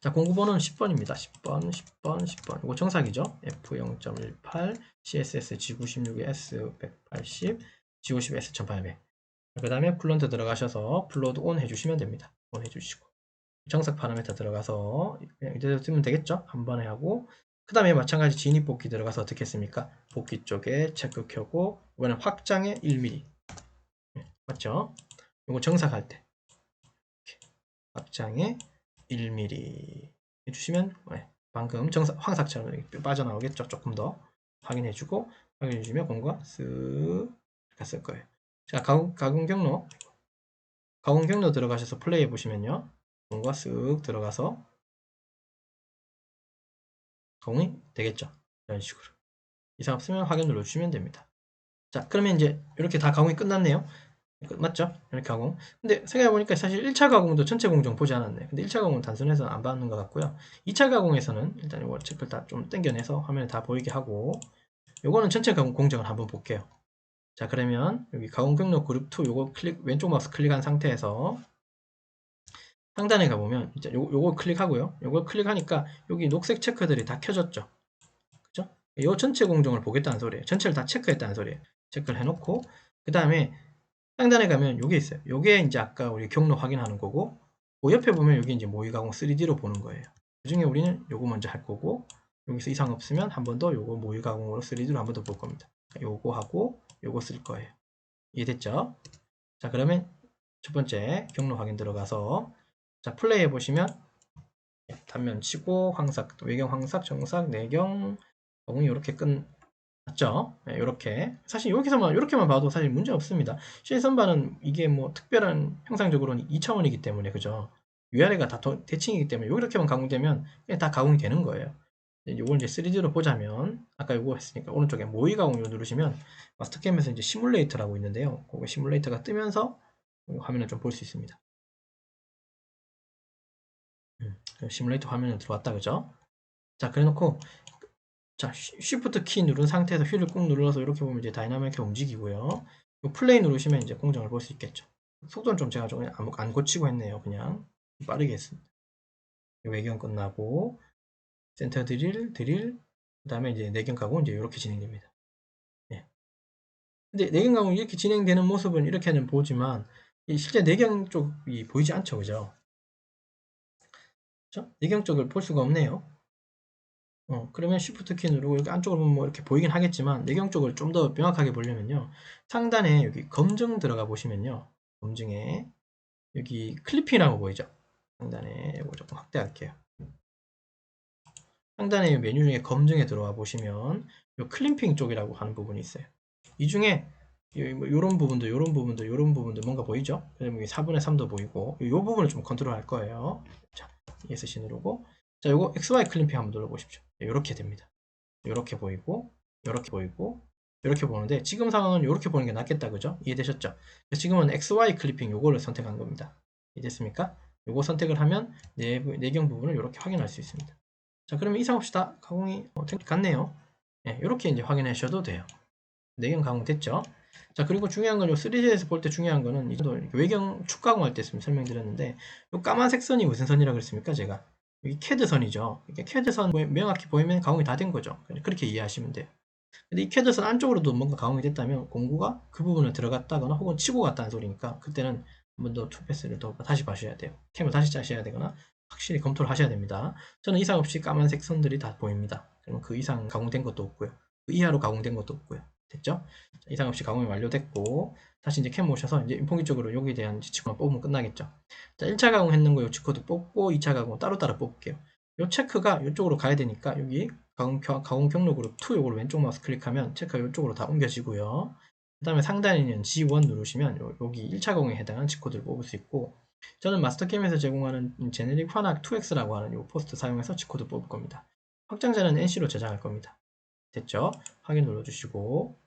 자, 공구 번호는 10번입니다. 10번, 10번, 10번. 이거 정삭이죠? F0.18, CSS G96, S180, G50, S1800. 그 다음에 쿨런트 들어가셔서 플로드 온 해주시면 됩니다. 온 해주시고. 정삭 파라미터 들어가서 그냥 이대로 쓰면 되겠죠? 한 번에 하고, 그 다음에 마찬가지 진입 복귀 들어가서 어떻게 했습니까? 복귀 쪽에 체크 켜고, 이번엔 확장에 1mm. 맞죠? 이거 정삭할 때. 확장에 1mm 해주시면 방금 황삭처럼 빠져나오겠죠. 조금 더 확인해주고 확인해주면 공구가 쓱 갔을 거예요. 자, 가공 경로 들어가셔서 플레이 해보시면요, 공구가 쓱 들어가서 가공이 되겠죠. 이런 식으로. 이상 없으면 확인 눌러주시면 됩니다. 자, 그러면 이제 이렇게 다 가공이 끝났네요. 맞죠? 이렇게 가공. 근데 생각해보니까 사실 1차 가공도 전체 공정 보지 않았네. 근데 1차 가공은 단순해서 안 받는 것 같고요. 2차 가공에서는 일단 이거 체크를 다 좀 당겨내서 화면에 다 보이게 하고, 요거는 전체 가공 공정을 한번 볼게요. 자, 그러면 여기 가공 경로 그룹 2 요거 왼쪽 마우스 클릭한 상태에서 상단에 가보면 이제 요거 클릭하고요. 요거 클릭하니까 여기 녹색 체크들이 다 켜졌죠. 그죠? 요 전체 공정을 보겠다는 소리예요. 전체를 다 체크했다는 소리예요. 체크를 해놓고 그 다음에 상단에 가면 요게 있어요. 요게 이제 아까 우리 경로 확인하는 거고, 그 옆에 보면 여기 이제 모의 가공 3D로 보는 거예요. 그 중에 우리는 요거 먼저 할 거고, 여기서 이상 없으면 한 번 더 요거 모의 가공으로 3D로 한 번 더 볼 겁니다. 요거 하고 요거 쓸 거예요. 이해됐죠? 자, 그러면 첫 번째 경로 확인 들어가서 자, 플레이 해보시면 단면 치고 황삭, 외경 황삭, 정삭, 내경 가공이 이렇게 끝났죠. 네, 이렇게 사실 여기서만 이렇게만 봐도 사실 문제 없습니다. 실선반은 이게 뭐 특별한 형상적으로는 2차원이기 때문에 그죠. 위아래가 다 대칭이기 때문에 이렇게만 가공되면 그냥 다 가공이 되는 거예요. 이걸 이제 3D로 보자면 아까 요거 했으니까 오른쪽에 모의 가공 요 누르시면 마스터캠에서 이제 시뮬레이터라고 있는데요. 그거 시뮬레이터가 뜨면서 화면을 좀 볼 수 있습니다. 시뮬레이터 화면에 들어왔다 그죠? 자, 그래 놓고 자, 쉬프트 키 누른 상태에서 휠을 꾹 눌러서 이렇게 보면 이제 다이나믹하게 움직이고요. 플레이 누르시면 이제 공정을 볼 수 있겠죠. 속도는 좀 제가 좀 안 고치고 했네요. 그냥 빠르게 했습니다. 외경 끝나고 센터 드릴 그 다음에 이제 내경 가공 이제 이렇게 진행됩니다. 예. 근데 내경 가공 이렇게 진행되는 모습은 이렇게는 보지만 실제 내경 쪽이 보이지 않죠, 그죠? 그죠? 내경 쪽을 볼 수가 없네요. 그러면 Shift 키 누르고 여기 안쪽으로 보면 뭐 이렇게 보이긴 하겠지만 내경 쪽을 좀 더 명확하게 보려면요. 상단에 여기 검증 들어가 보시면요. 검증에 여기 클리핑이라고 보이죠? 상단에 이거 조금 확대할게요. 상단에 메뉴 중에 검증에 들어와 보시면 요 클리핑 쪽이라고 하는 부분이 있어요. 이 중에 요런 부분도 요런 부분도 요런 부분도 뭔가 보이죠? 그다음에 여기 4분의 3도 보이고 요 부분을 좀 컨트롤 할 거예요. 자, ESC 누르고 자, 요거 XY 클리핑 한번 눌러 보십시오. 이렇게 됩니다. 이렇게 보이고 이렇게 보이고 이렇게 보는데 지금 상황은 이렇게 보는 게 낫겠다 그죠? 이해되셨죠? 지금은 XY 클리핑 요거를 선택한 겁니다. 이해됐습니까? 요거 선택을 하면 내경 부분을 이렇게 확인할 수 있습니다. 자, 그러면 이상 없이 다 가공이 같네요. 네, 이렇게 이제 확인하셔도 돼요. 내경 가공 됐죠? 자, 그리고 중요한 건 요 3D에서 볼 때 중요한 거는 외경 축 가공할 때 설명드렸는데 요 까만색 선이 무슨 선이라고 그랬습니까? 제가 여기 캐드 선이죠. 이게 캐드 선 명확히 보이면 가공이 다 된 거죠. 그렇게 이해하시면 돼요. 근데 이 캐드 선 안쪽으로도 뭔가 가공이 됐다면 공구가 그 부분을 들어갔다거나 혹은 치고 갔다는 소리니까 그때는 한 번 더 투패스를 더 다시 봐셔야 돼요. 캠을 다시 짜셔야 되거나 확실히 검토를 하셔야 됩니다. 저는 이상 없이 까만색 선들이 다 보입니다. 그러면 그 이상 가공된 것도 없고요. 그 이하로 가공된 것도 없고요. 됐죠? 이상 없이 가공이 완료됐고 다시 이제 캠 오셔서 이제 인포기적으로 여기에 대한 지치코만 뽑으면 끝나겠죠. 자, 1차 가공했는 거 요 지코도 뽑고 2차 가공 따로따로 뽑을게요. 요 체크가 이쪽으로 가야 되니까 여기 가공 경로 그룹 2 요걸 왼쪽 마우스 클릭하면 체크가 이쪽으로 다 옮겨지고요. 그 다음에 상단에 있는 G1 누르시면 여기 1차 가공에 해당하는 G코드를 뽑을 수 있고 저는 마스터캠에서 제공하는 제네릭 환악 2X라고 하는 이 포스트 사용해서 G코드 뽑을 겁니다. 확장자는 NC로 저장할 겁니다. 됐죠? 확인 눌러주시고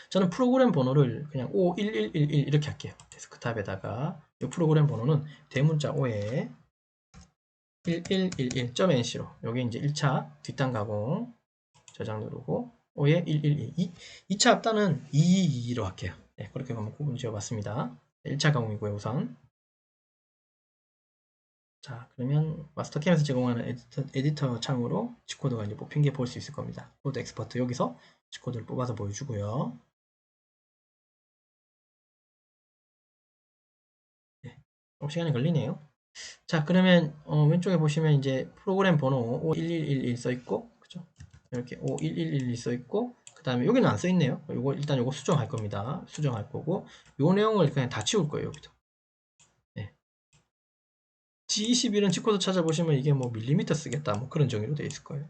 저는 프로그램 번호를 그냥 51111 이렇게 할게요. 데스크탑에다가 이 프로그램 번호는 대문자 5에 1111.nc로 여기 이제 1차 뒷단 가공 저장 누르고 5에 112 2차 앞단은 222로 할게요. 네, 그렇게 한번 구분 지어봤습니다. 1차 가공이고요 우선. 자, 그러면 마스터캠에서 제공하는 에디터 창으로 G코드가 이제 뽑힌 게 볼 수 있을 겁니다. 코드 엑스퍼트 여기서 G코드를 뽑아서 보여주고요. 네, 좀 시간이 걸리네요. 자, 그러면 왼쪽에 보시면 이제 프로그램 번호 51111 써 있고, 그죠? 이렇게 51111 써 있고, 그 다음에 여기는 안 써 있네요. 일단 요거 수정할 겁니다. 수정할 거고, 요 내용을 그냥 다 치울 거예요, 여기도. 네. G21은 G코드 찾아보시면 이게 뭐 밀리미터 쓰겠다, 뭐 그런 정의로 되어 있을 거예요.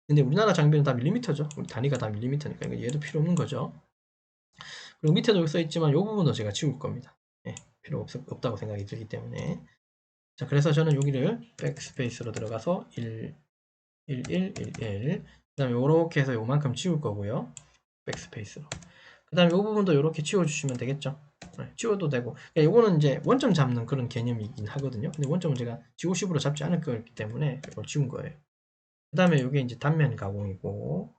근데 우리나라 장비는 다 밀리미터죠. 우리 단위가 다 밀리미터니까 얘도 필요 없는 거죠. 그리고 밑에도 써 있지만 요 부분도 제가 치울 겁니다. 네, 필요 없다고 생각이 들기 때문에. 자, 그래서 저는 여기를 백스페이스로 들어가서 1, 1, 1, 1, 1. 그 다음에 요렇게 해서 요만큼 치울 거고요. 백스페이스로. 그 다음에 요 부분도 요렇게 치워주시면 되겠죠. 지워도 되고. 이거는 이제 원점 잡는 그런 개념이긴 하거든요. 근데 원점은 제가 G50으로 잡지 않을 거기 때문에 이걸 지운 거예요. 그 다음에 이게 이제 단면 가공이고,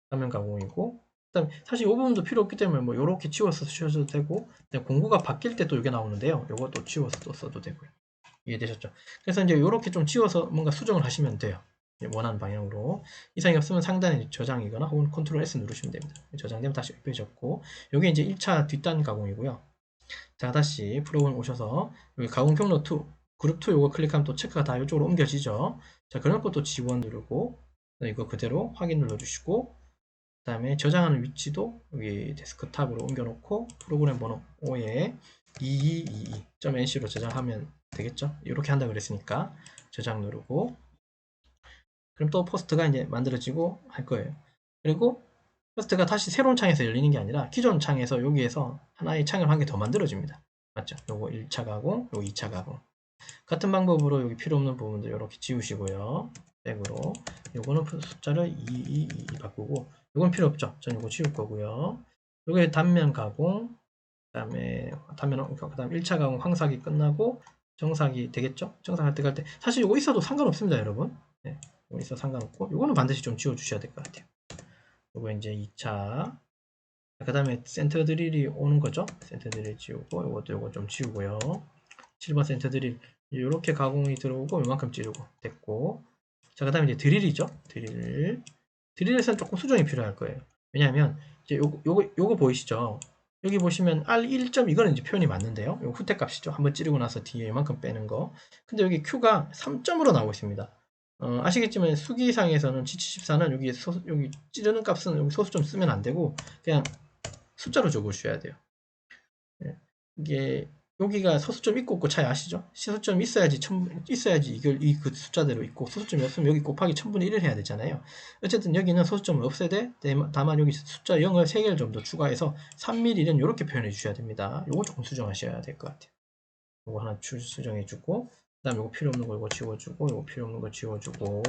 그다음에 사실 이 부분도 필요 없기 때문에 뭐 요렇게 지워서 쓰셔도 되고, 공구가 바뀔 때 또 이게 나오는데요. 요것도 지워서 또 써도 되고요. 이해되셨죠? 그래서 이제 요렇게 좀 지워서 뭔가 수정을 하시면 돼요. 원하는 방향으로. 이상이 없으면 상단에 저장이거나 혹은 컨트롤 S 누르시면 됩니다. 저장되면 다시 빼졌고, 요게 이제 1차 뒷단 가공이고요. 자, 다시 프로그램 오셔서 여기 가공 경로 2, 그룹 2 요거 클릭하면 또 체크가 다 이쪽으로 옮겨지죠. 자, 그런 것도 지원 누르고, 이거 그대로 확인 눌러주시고, 그 다음에 저장하는 위치도 여기 데스크탑으로 옮겨놓고 프로그램 번호 5에 2222.nc로 저장하면 되겠죠. 이렇게 한다 그랬으니까 저장 누르고, 그럼 또 포스트가 이제 만들어지고 할 거예요. 그리고 포스트가 다시 새로운 창에서 열리는 게 아니라 기존 창에서 여기에서 하나의 창을 한 개 더 만들어집니다. 맞죠? 요거 1차 가공, 요거 2차 가공. 같은 방법으로 여기 필요 없는 부분들 이렇게 지우시고요. 백으로. 요거는 숫자를 222 바꾸고, 요건 필요 없죠. 전 요거 지울 거고요. 요게 단면 가공, 그다음에 단면, 그다음 1차 가공 황사기 끝나고 정사기 되겠죠? 정사할 때 갈 때 사실 요거 있어도 상관없습니다, 여러분. 네, 요거 있어 상관없고, 요거는 반드시 좀 지워 주셔야 될 것 같아요. 요거 이제 2차. 그 다음에 센터 드릴이 오는 거죠. 센터 드릴 지우고, 요거 좀 지우고요. 7번 센터 드릴 이렇게 가공이 들어오고 이만큼 찌르고 됐고, 자, 그 다음에 이제 드릴이죠. 드릴에서는 조금 수정이 필요할 거예요. 왜냐하면 이제 요거 보이시죠? 여기 보시면 R1점 이거는 이제 표현이 맞는데요. 요 후퇴 값이죠. 한번 찌르고 나서 뒤에 이만큼 빼는 거. 근데 여기 Q가 3점으로 나오고 있습니다. 아시겠지만 수기상에서는 G74는 여기 찌르는 값은 여기 소수점 쓰면 안 되고 그냥 숫자로 적어주셔야 돼요. 예. 이게 여기가 소수점 있고 없고 차이 아시죠? 소수점 있어야지 이걸 그 숫자대로 있고, 소수점이 없으면 여기 곱하기 1000분의 1을 해야 되잖아요. 어쨌든 여기는 소수점을 없애야 돼. 다만 여기 숫자 0을 3개를 좀 더 추가해서 3mm는 이렇게 표현해 주셔야 됩니다. 요거 조금 수정하셔야 될 것 같아요. 요거 하나 수정해 주고, 그 다음에 요거 필요 없는 거 이거 지워주고, 요거 필요 없는 거 지워주고.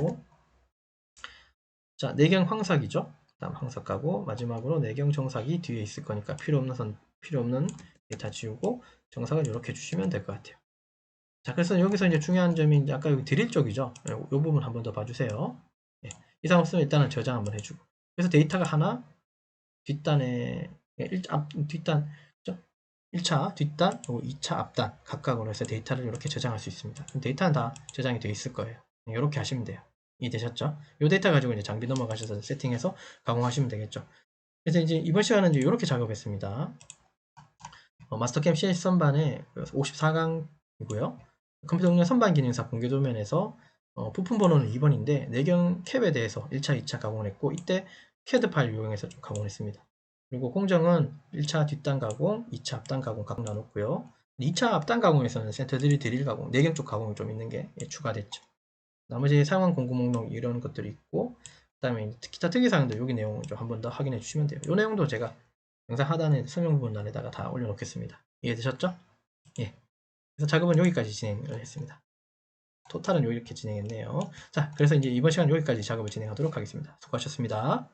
자, 내경 황삭이죠. 다음 황삭 가고, 마지막으로 내경 정삭이 뒤에 있을 거니까 필요 없는 데이터 지우고 정삭을 이렇게 주시면 될 것 같아요. 자, 그래서 여기서 이제 중요한 점이 이제 아까 여기 드릴 쪽이죠. 이 부분 한 번 더 봐주세요. 예, 이상 없으면 일단은 저장 한번 해주고. 그래서 데이터가 하나, 뒷단에, 뒷단, 1차 뒷단, 그리고 2차 앞단 각각으로 해서 데이터를 이렇게 저장할 수 있습니다. 데이터는 다 저장이 되어 있을 거예요. 이렇게 하시면 돼요. 이해되셨죠? 이 데이터 가지고 이제 장비 넘어가셔서 세팅해서 가공하시면 되겠죠. 그래서 이제 이번 시간은 이제 이렇게 작업했습니다. 마스터캠 CS 선반의 54강이고요. 컴퓨터 응용 선반 기능사 공개 도면에서 부품 번호는 2번인데 내경 캡에 대해서 1차, 2차 가공을 했고, 이때 CAD 파일 이용해서 좀 가공을 했습니다. 그리고 공정은 1차 뒷단 가공, 2차 앞단 가공 각각 나눴고요. 2차 앞단 가공에서는 센터 드릴 가공, 내경 쪽 가공이 좀 있는 게 추가됐죠. 나머지 사용한 공구 목록 이런 것들이 있고, 그 다음에 기타 특이사항들 여기 내용을 좀 한 번 더 확인해 주시면 돼요. 이 내용도 제가 영상 하단에 설명 부분란에다가 다 올려놓겠습니다. 이해되셨죠? 예. 그래서 작업은 여기까지 진행을 했습니다. 토탈은 이렇게 진행했네요. 자, 그래서 이제 이번 시간 여기까지 작업을 진행하도록 하겠습니다. 수고하셨습니다.